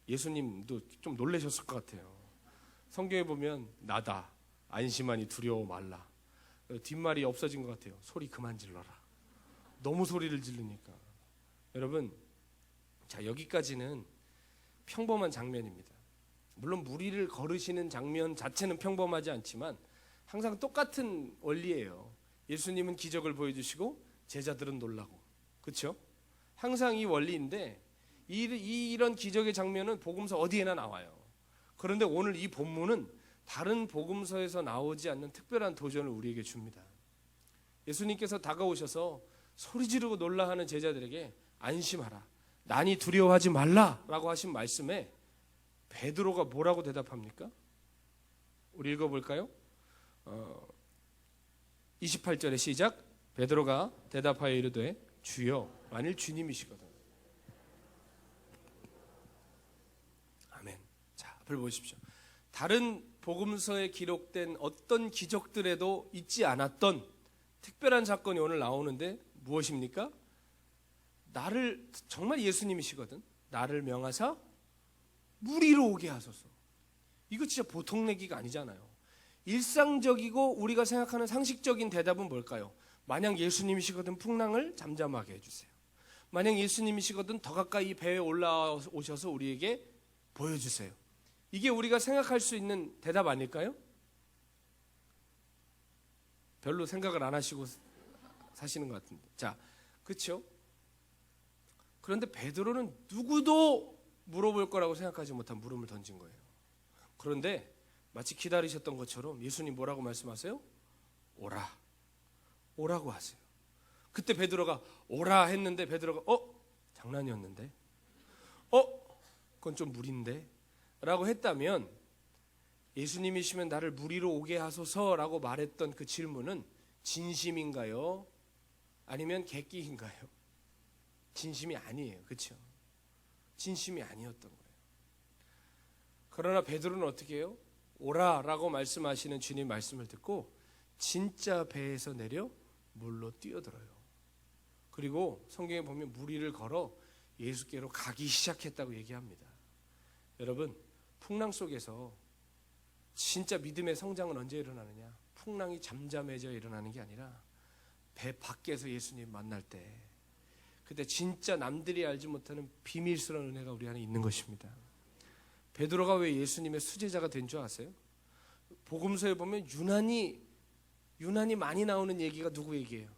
예수님도 좀 놀라셨을 것 같아요. 성경에 보면 나다, 안심하니 두려워 말라. 뒷말이 없어진 것 같아요. 소리 그만 질러라. 너무 소리를 지르니까. 여러분, 자, 여기까지는 평범한 장면입니다. 물론 무리를 걸으시는 장면 자체는 평범하지 않지만 항상 똑같은 원리예요. 예수님은 기적을 보여주시고 제자들은 놀라고, 그렇죠? 항상 이 원리인데 이런 기적의 장면은 복음서 어디에나 나와요. 그런데 오늘 이 본문은 다른 복음서에서 나오지 않는 특별한 도전을 우리에게 줍니다. 예수님께서 다가오셔서 소리 지르고 놀라하는 제자들에게 안심하라, 난이 두려워하지 말라라고 하신 말씀에 베드로가 뭐라고 대답합니까? 우리 읽어볼까요? 28절에 시작. 베드로가 대답하여 이르되 주여, 만일 주님이시거든. 앞을 보십시오. 다른 복음서에 기록된 어떤 기적들에도 있지 않았던 특별한 사건이 오늘 나오는데 무엇입니까? 나를, 정말 예수님이시거든. 나를 명하사 무리로 오게 하소서. 이거 진짜 보통 얘기가 아니잖아요. 일상적이고 우리가 생각하는 상식적인 대답은 뭘까요? 만약 예수님이시거든 풍랑을 잠잠하게 해주세요. 만약 예수님이시거든 더 가까이 배에 올라오셔서 우리에게 보여주세요. 이게 우리가 생각할 수 있는 대답 아닐까요? 별로 생각을 안 하시고 사시는 것 같은데. 자, 그렇죠? 그런데 베드로는 누구도 물어볼 거라고 생각하지 못한 물음을 던진 거예요. 그런데 마치 기다리셨던 것처럼 예수님 뭐라고 말씀하세요? 오라. 오라고 하세요. 그때 베드로가 오라 했는데 베드로가 장난이었는데? 그건 좀 무리인데? 라고 했다면 예수님이시면 나를 무리로 오게 하소서라고 말했던 그 질문은 진심인가요? 아니면 객기인가요? 진심이 아니에요. 그렇죠? 진심이 아니었던 거예요. 그러나 베드로는 어떻게 해요? 오라라고 말씀하시는 주님 말씀을 듣고 진짜 배에서 내려 물로 뛰어들어요. 그리고 성경에 보면 무리를 걸어 예수께로 가기 시작했다고 얘기합니다. 여러분, 풍랑 속에서 진짜 믿음의 성장은 언제 일어나느냐? 풍랑이 잠잠해져 일어나는 게 아니라 배 밖에서 예수님 만날 때, 그때 진짜 남들이 알지 못하는 비밀스러운 은혜가 우리 안에 있는 것입니다. 베드로가 왜 예수님의 수제자가 된 줄 아세요? 복음서에 보면 유난히 많이 나오는 얘기가 누구 얘기예요?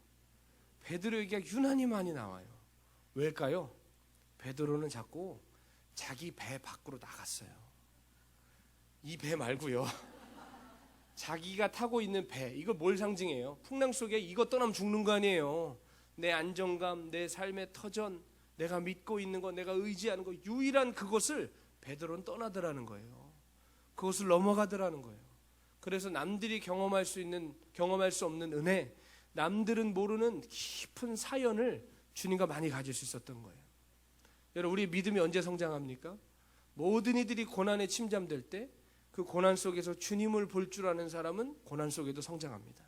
베드로 얘기가 유난히 많이 나와요. 왜일까요? 베드로는 자꾸 자기 배 밖으로 나갔어요. 이 배 말고요. 자기가 타고 있는 배, 이거 뭘 상징해요? 풍랑 속에 이거 떠나면 죽는 거 아니에요. 내 안정감, 내 삶의 터전, 내가 믿고 있는 거, 내가 의지하는 거, 유일한 그것을 베드로는 떠나더라는 거예요. 그것을 넘어가더라는 거예요. 그래서 남들이 경험할 수 없는 은혜, 남들은 모르는 깊은 사연을 주님과 많이 가질 수 있었던 거예요. 여러분, 우리 믿음이 언제 성장합니까? 모든 이들이 고난에 침잠될 때 그 고난 속에서 주님을 볼 줄 아는 사람은 고난 속에도 성장합니다.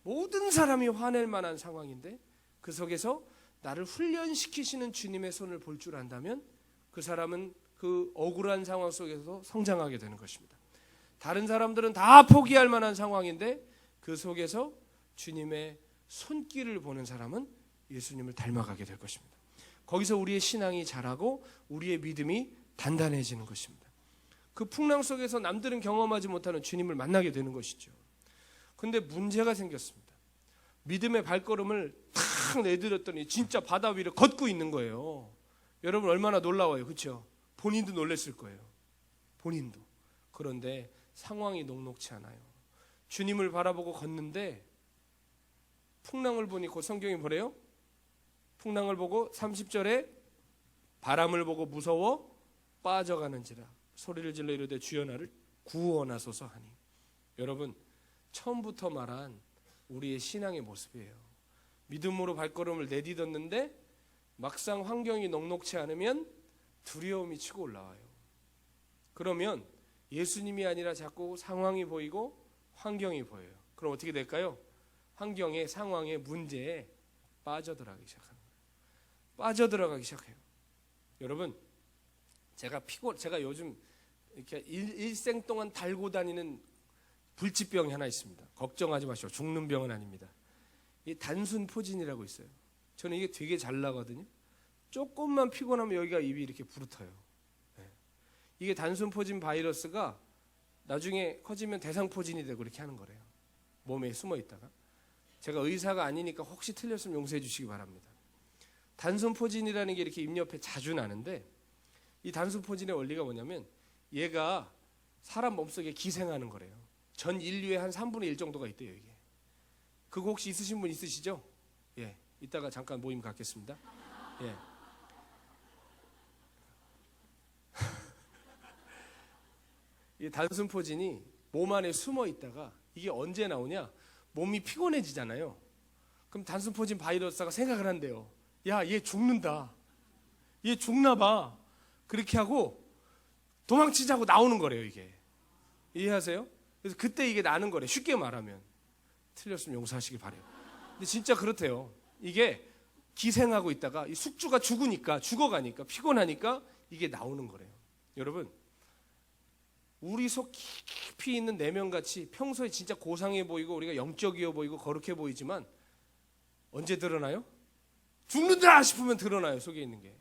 모든 사람이 화낼 만한 상황인데 그 속에서 나를 훈련시키시는 주님의 손을 볼 줄 안다면 그 사람은 그 억울한 상황 속에서 성장하게 되는 것입니다. 다른 사람들은 다 포기할 만한 상황인데 그 속에서 주님의 손길을 보는 사람은 예수님을 닮아가게 될 것입니다. 거기서 우리의 신앙이 자라고 우리의 믿음이 단단해지는 것입니다. 그 풍랑 속에서 남들은 경험하지 못하는 주님을 만나게 되는 것이죠. 그런데 문제가 생겼습니다. 믿음의 발걸음을 탁 내드렸더니 진짜 바다 위를 걷고 있는 거예요. 여러분 얼마나 놀라워요. 그렇죠? 본인도 놀랐을 거예요. 본인도. 그런데 상황이 녹록치 않아요. 주님을 바라보고 걷는데 풍랑을 보니 곧 성경이 뭐래요? 풍랑을 보고 30절에 바람을 보고 무서워 빠져가는지라 소리를 질러 이르되 주여 나를 구원하소서 하니. 여러분, 처음부터 말한 우리의 신앙의 모습이에요. 믿음으로 발걸음을 내딛었는데 막상 환경이 녹록치 않으면 두려움이 치고 올라와요. 그러면 예수님이 아니라 자꾸 상황이 보이고 환경이 보여요. 그럼 어떻게 될까요? 환경의 상황의 문제에 빠져들어가기 시작하는 거예요. 빠져들어가기 시작해요. 여러분, 제가 요즘 이렇게 일생 동안 달고 다니는 불치병이 하나 있습니다. 걱정하지 마시오. 죽는 병은 아닙니다. 이 단순 포진이라고 있어요. 저는 이게 되게 잘 나거든요. 조금만 피곤하면 여기가 입이 이렇게 부르터요. 이게 단순 포진 바이러스가 나중에 커지면 대상 포진이 되고 그렇게 하는 거래요. 몸에 숨어 있다가. 제가 의사가 아니니까 혹시 틀렸으면 용서해 주시기 바랍니다. 단순 포진이라는 게 이렇게 입 옆에 자주 나는데 이 단순 포진의 원리가 뭐냐면 얘가 사람 몸속에 기생하는 거래요. 전 인류의 한 3분의 1 정도가 있대요. 이게. 그거 혹시 있으신 분 있으시죠? 예, 이따가 잠깐 모임 갖겠습니다. 예. 이 단순 포진이 몸 안에 숨어 있다가 이게 언제 나오냐? 몸이 피곤해지잖아요. 그럼 단순 포진 바이러스가 생각을 한대요. 야, 얘 죽는다. 얘 죽나 봐. 그렇게 하고 도망치자고 나오는 거래요, 이게. 이해하세요? 그래서 그때 이게 나는 거래. 쉽게 말하면. 틀렸으면 용서하시기 바래요. 근데 진짜 그렇대요. 이게 기생하고 있다가 이 숙주가 죽어가니까 피곤하니까 이게 나오는 거래요. 여러분, 우리 속 깊이 있는 내면같이 평소에 진짜 고상해 보이고 우리가 영적이어 보이고 거룩해 보이지만 언제 드러나요? 죽는다 싶으면 드러나요, 속에 있는 게.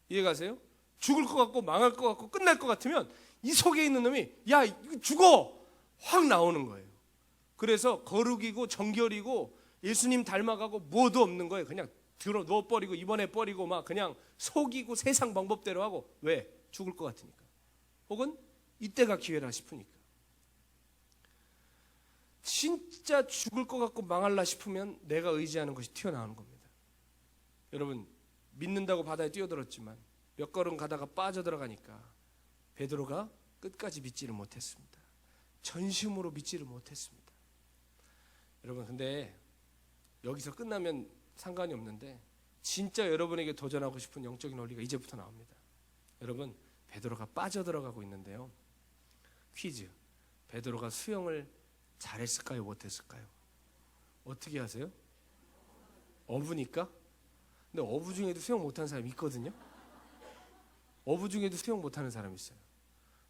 이해가세요? 죽을 것 같고 망할 것 같고 끝날 것 같으면 이 속에 있는 놈이 야 이거 죽어! 확 나오는 거예요. 그래서 거룩이고 정결이고 예수님 닮아가고 뭐도 없는 거예요. 그냥 들어 누워버리고 입원해 버리고 막 그냥 속이고 세상 방법대로 하고. 왜? 죽을 것 같으니까. 혹은 이때가 기회라 싶으니까. 진짜 죽을 것 같고 망할라 싶으면 내가 의지하는 것이 튀어나오는 겁니다. 여러분, 믿는다고 바다에 뛰어들었지만 몇 걸음 가다가 빠져들어가니까 베드로가 끝까지 믿지를 못했습니다. 전심으로 믿지를 못했습니다. 여러분, 근데 여기서 끝나면 상관이 없는데 진짜 여러분에게 도전하고 싶은 영적인 원리가 이제부터 나옵니다. 여러분, 베드로가 빠져들어가고 있는데요. 퀴즈. 베드로가 수영을 잘했을까요? 못했을까요? 어떻게 하세요? 어부니까? 근데 어부 중에도 수영 못하는 사람이 있거든요. 어부 중에도 수영 못하는 사람이 있어요.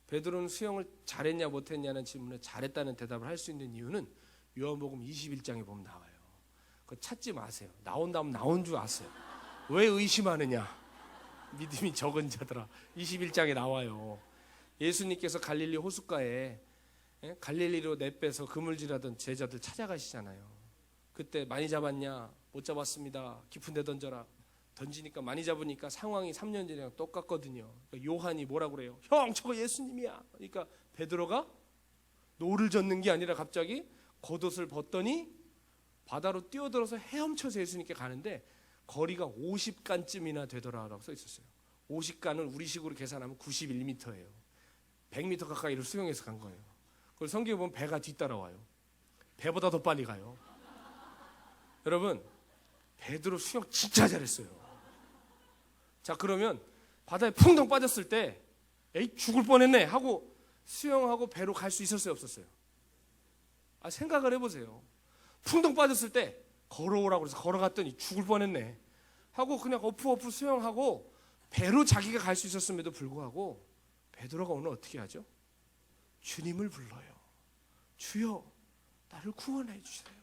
베드로는 수영을 잘했냐 못했냐는 질문에 잘했다는 대답을 할 수 있는 이유는 요한복음 21장에 보면 나와요. 그거 찾지 마세요. 나온다면 나온 줄 아세요. 왜 의심하느냐? 믿음이 적은 자들아. 21장에 나와요. 예수님께서 갈릴리 호숫가에 갈릴리로 내빼서 그물질하던 제자들 찾아가시잖아요. 그때 많이 잡았냐? 못 잡았습니다. 깊은 데 던져라. 던지니까 많이 잡으니까 상황이 3년 전이랑 똑같거든요. 그러니까 요한이 뭐라고 그래요? 형, 저거 예수님이야. 그러니까 베드로가 노를 젓는 게 아니라 갑자기 겉옷을 벗더니 바다로 뛰어들어서 헤엄쳐서 예수님께 가는데 거리가 50간쯤이나 되더라라고 써 있었어요. 50간은 우리식으로 계산하면 91m예요. 100m 가까이를 수영해서 간 거예요. 그걸 성경에 보면 배가 뒤따라와요. 배보다 더 빨리 가요. 여러분, 베드로 수영 진짜 잘했어요. 자, 그러면 바다에 퐁덩 빠졌을 때 에이 죽을 뻔했네 하고 수영하고 배로 갈 수 있었어요, 없었어요? 생각을 해보세요. 풍덩 빠졌을 때 걸어오라고 해서 걸어갔더니 죽을 뻔했네 하고 그냥 어프어프 수영하고 배로 자기가 갈 수 있었음에도 불구하고 베드로가 오늘 어떻게 하죠? 주님을 불러요. 주여, 나를 구원해 주세요.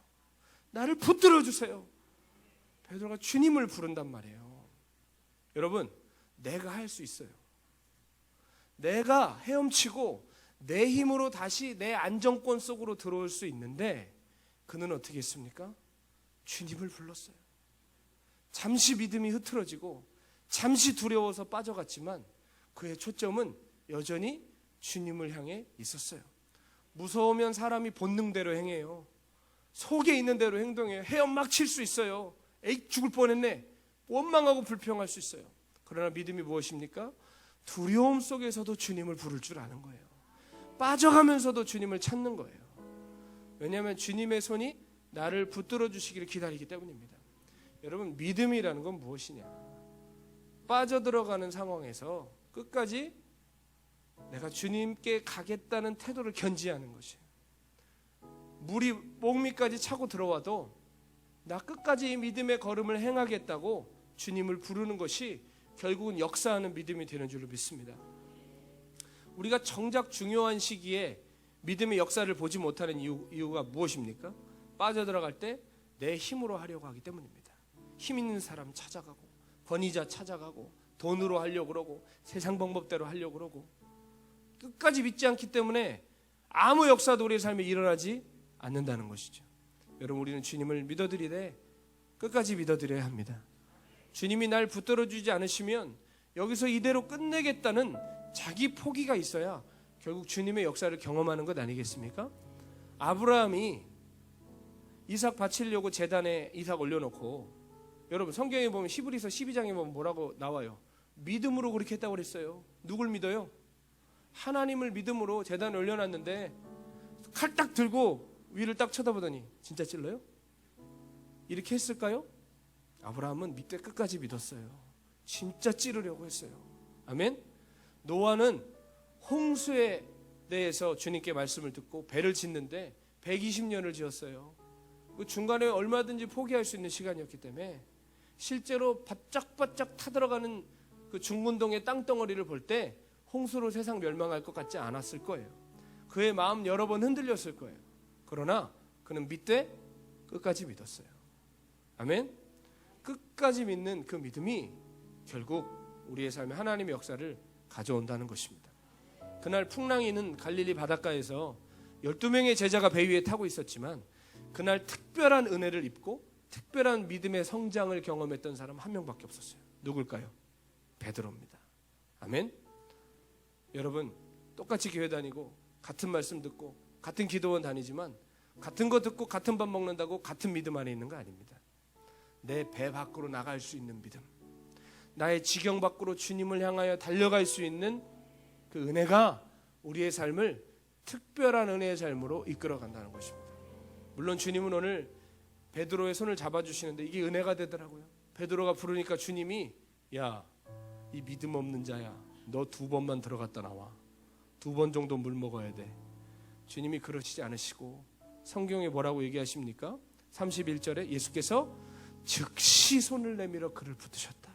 나를 붙들어 주세요. 베드로가 주님을 부른단 말이에요. 여러분, 내가 할 수 있어요. 내가 헤엄치고 내 힘으로 다시 내 안정권 속으로 들어올 수 있는데 그는 어떻게 했습니까? 주님을 불렀어요. 잠시 믿음이 흐트러지고 잠시 두려워서 빠져갔지만 그의 초점은 여전히 주님을 향해 있었어요. 무서우면 사람이 본능대로 행해요. 속에 있는 대로 행동해요. 헤엄 막 칠 수 있어요. 에이 죽을 뻔했네. 원망하고 불평할 수 있어요. 그러나 믿음이 무엇입니까? 두려움 속에서도 주님을 부를 줄 아는 거예요. 빠져가면서도 주님을 찾는 거예요. 왜냐하면 주님의 손이 나를 붙들어 주시기를 기다리기 때문입니다. 여러분, 믿음이라는 건 무엇이냐? 빠져들어가는 상황에서 끝까지 내가 주님께 가겠다는 태도를 견지하는 것이에요. 물이 목밑까지 차고 들어와도 나 끝까지 이 믿음의 걸음을 행하겠다고 주님을 부르는 것이 결국은 역사하는 믿음이 되는 줄로 믿습니다. 우리가 정작 중요한 시기에 믿음의 역사를 보지 못하는 이유가 무엇입니까? 빠져들어갈 때 내 힘으로 하려고 하기 때문입니다. 힘 있는 사람 찾아가고 권위자 찾아가고 돈으로 하려고 그러고 세상 방법대로 하려고 그러고 끝까지 믿지 않기 때문에 아무 역사도 우리의 삶에 일어나지 않는다는 것이죠. 여러분, 우리는 주님을 믿어드리되 끝까지 믿어드려야 합니다. 주님이 날 붙들어주지 않으시면 여기서 이대로 끝내겠다는 자기 포기가 있어야 결국 주님의 역사를 경험하는 것 아니겠습니까? 아브라함이 이삭 바치려고 제단에 이삭 올려놓고, 여러분 성경에 보면 히브리서 12장에 보면 뭐라고 나와요? 믿음으로 그렇게 했다고 그랬어요. 누굴 믿어요? 하나님을 믿음으로 제단에 올려놨는데 칼 딱 들고 위를 딱 쳐다보더니 진짜 찔러요? 이렇게 했을까요? 아브라함은 밑에 끝까지 믿었어요. 진짜 찌르려고 했어요. 아멘? 노아는 홍수에 대해서 주님께 말씀을 듣고 배를 짓는데 120년을 지었어요. 그 중간에 얼마든지 포기할 수 있는 시간이었기 때문에 실제로 바짝바짝 타들어가는 그 중문동의 땅덩어리를 볼 때 홍수로 세상 멸망할 것 같지 않았을 거예요. 그의 마음 여러 번 흔들렸을 거예요. 그러나 그는 믿되 끝까지 믿었어요. 아멘. 끝까지 믿는 그 믿음이 결국 우리의 삶에 하나님의 역사를 가져온다는 것입니다. 그날 풍랑이 있는 갈릴리 바닷가에서 12명의 제자가 배 위에 타고 있었지만 그날 특별한 은혜를 입고 특별한 믿음의 성장을 경험했던 사람 한 명밖에 없었어요. 누굴까요? 베드로입니다. 아멘. 여러분 똑같이 교회 다니고 같은 말씀 듣고 같은 기도원 다니지만 같은 거 듣고 같은 밥 먹는다고 같은 믿음 안에 있는 거 아닙니다. 내 배 밖으로 나갈 수 있는 믿음, 나의 지경 밖으로 주님을 향하여 달려갈 수 있는 그 은혜가 우리의 삶을 특별한 은혜의 삶으로 이끌어간다는 것입니다. 물론 주님은 오늘 베드로의 손을 잡아주시는데 이게 은혜가 되더라고요. 베드로가 부르니까 주님이 야, 이 믿음 없는 자야, 너 2번만 들어갔다 나와. 2번 정도 물 먹어야 돼. 주님이 그러시지 않으시고 성경에 뭐라고 얘기하십니까? 31절에 예수께서 즉시 손을 내밀어 그를 붙드셨다.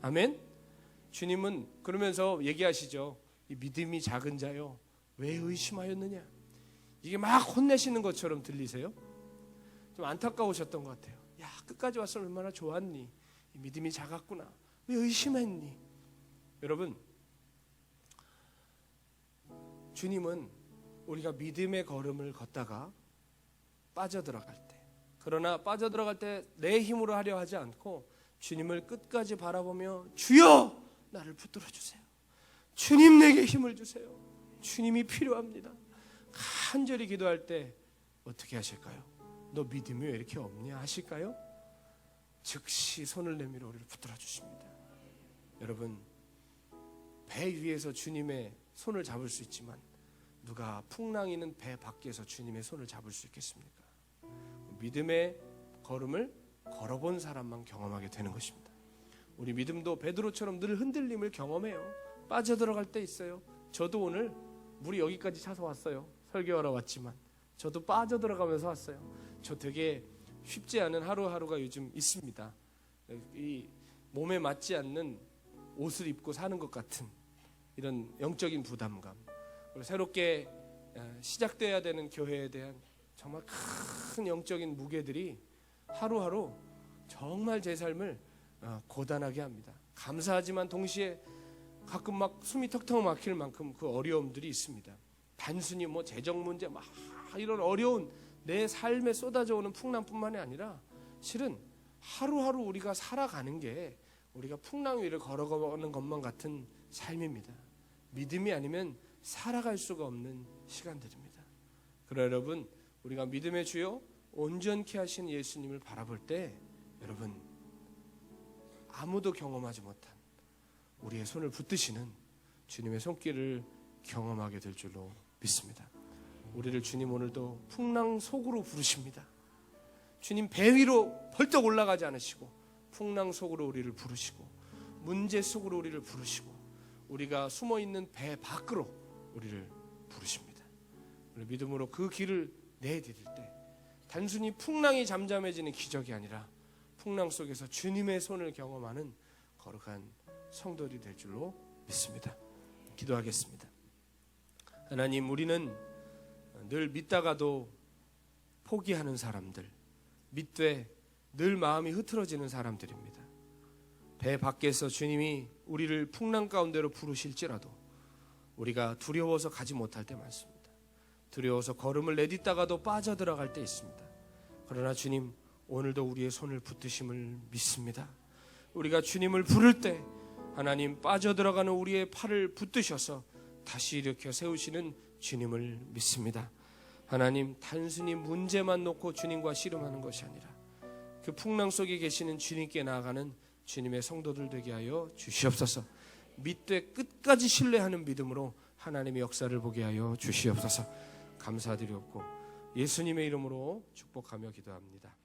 아멘. 주님은 그러면서 얘기하시죠. 이 믿음이 작은 자요, 왜 의심하였느냐. 이게 막 혼내시는 것처럼 들리세요? 좀 안타까우셨던 것 같아요. 야, 끝까지 왔으면 얼마나 좋았니. 이 믿음이 작았구나. 왜 의심했니? 여러분, 주님은 우리가 믿음의 걸음을 걷다가 빠져들어갈 때, 그러나 빠져들어갈 때 내 힘으로 하려 하지 않고 주님을 끝까지 바라보며 주여 나를 붙들어 주세요. 주님 내게 힘을 주세요. 주님이 필요합니다. 간절히 기도할 때 어떻게 하실까요? 너 믿음이 왜 이렇게 없냐 하실까요? 즉시 손을 내밀어 우리를 붙들어 주십니다. 여러분, 배 위에서 주님의 손을 잡을 수 있지만 누가 풍랑이 있는 배 밖에서 주님의 손을 잡을 수 있겠습니까? 믿음의 걸음을 걸어본 사람만 경험하게 되는 것입니다. 우리 믿음도 베드로처럼 늘 흔들림을 경험해요. 빠져들어갈 때 있어요. 저도 오늘 물이 여기까지 차서 왔어요. 설교하러 왔지만 저도 빠져들어가면서 왔어요. 저 되게 쉽지 않은 하루하루가 요즘 있습니다. 이 몸에 맞지 않는 옷을 입고 사는 것 같은 이런 영적인 부담감, 그리고 새롭게 시작돼야 되는 교회에 대한 정말 큰 영적인 무게들이 하루하루 정말 제 삶을 고단하게 합니다. 감사하지만 동시에 가끔 막 숨이 턱턱 막힐 만큼 그 어려움들이 있습니다. 단순히 뭐 재정 문제 막 이런 어려운 내 삶에 쏟아져 오는 풍랑뿐만이 아니라 실은 하루하루 우리가 살아가는 게 우리가 풍랑 위를 걸어가는 것만 같은 삶입니다. 믿음이 아니면 살아갈 수가 없는 시간들입니다. 그러나 여러분, 우리가 믿음의 주요 온전케 하신 예수님을 바라볼 때 여러분, 아무도 경험하지 못한 우리의 손을 붙드시는 주님의 손길을 경험하게 될 줄로 믿습니다. 우리를 주님 오늘도 풍랑 속으로 부르십니다. 주님 배 위로 벌떡 올라가지 않으시고 풍랑 속으로 우리를 부르시고 문제 속으로 우리를 부르시고 우리가 숨어있는 배 밖으로 우리를 부르십니다. 우리 믿음으로 그 길을 내디딜 때 단순히 풍랑이 잠잠해지는 기적이 아니라 풍랑 속에서 주님의 손을 경험하는 거룩한 성도들이 될 줄로 믿습니다. 기도하겠습니다. 하나님, 우리는 늘 믿다가도 포기하는 사람들, 믿되 늘 마음이 흐트러지는 사람들입니다. 배 밖에서 주님이 우리를 풍랑 가운데로 부르실지라도 우리가 두려워서 가지 못할 때 많습니다. 두려워서 걸음을 내딛다가도 빠져들어갈 때 있습니다. 그러나 주님, 오늘도 우리의 손을 붙드심을 믿습니다. 우리가 주님을 부를 때 하나님, 빠져들어가는 우리의 팔을 붙드셔서 다시 일으켜 세우시는 주님을 믿습니다. 하나님, 단순히 문제만 놓고 주님과 씨름하는 것이 아니라 그 풍랑 속에 계시는 주님께 나아가는 주님의 성도들 되게 하여 주시옵소서. 믿되 끝까지 신뢰하는 믿음으로 하나님의 역사를 보게 하여 주시옵소서. 감사드리옵고 예수님의 이름으로 축복하며 기도합니다.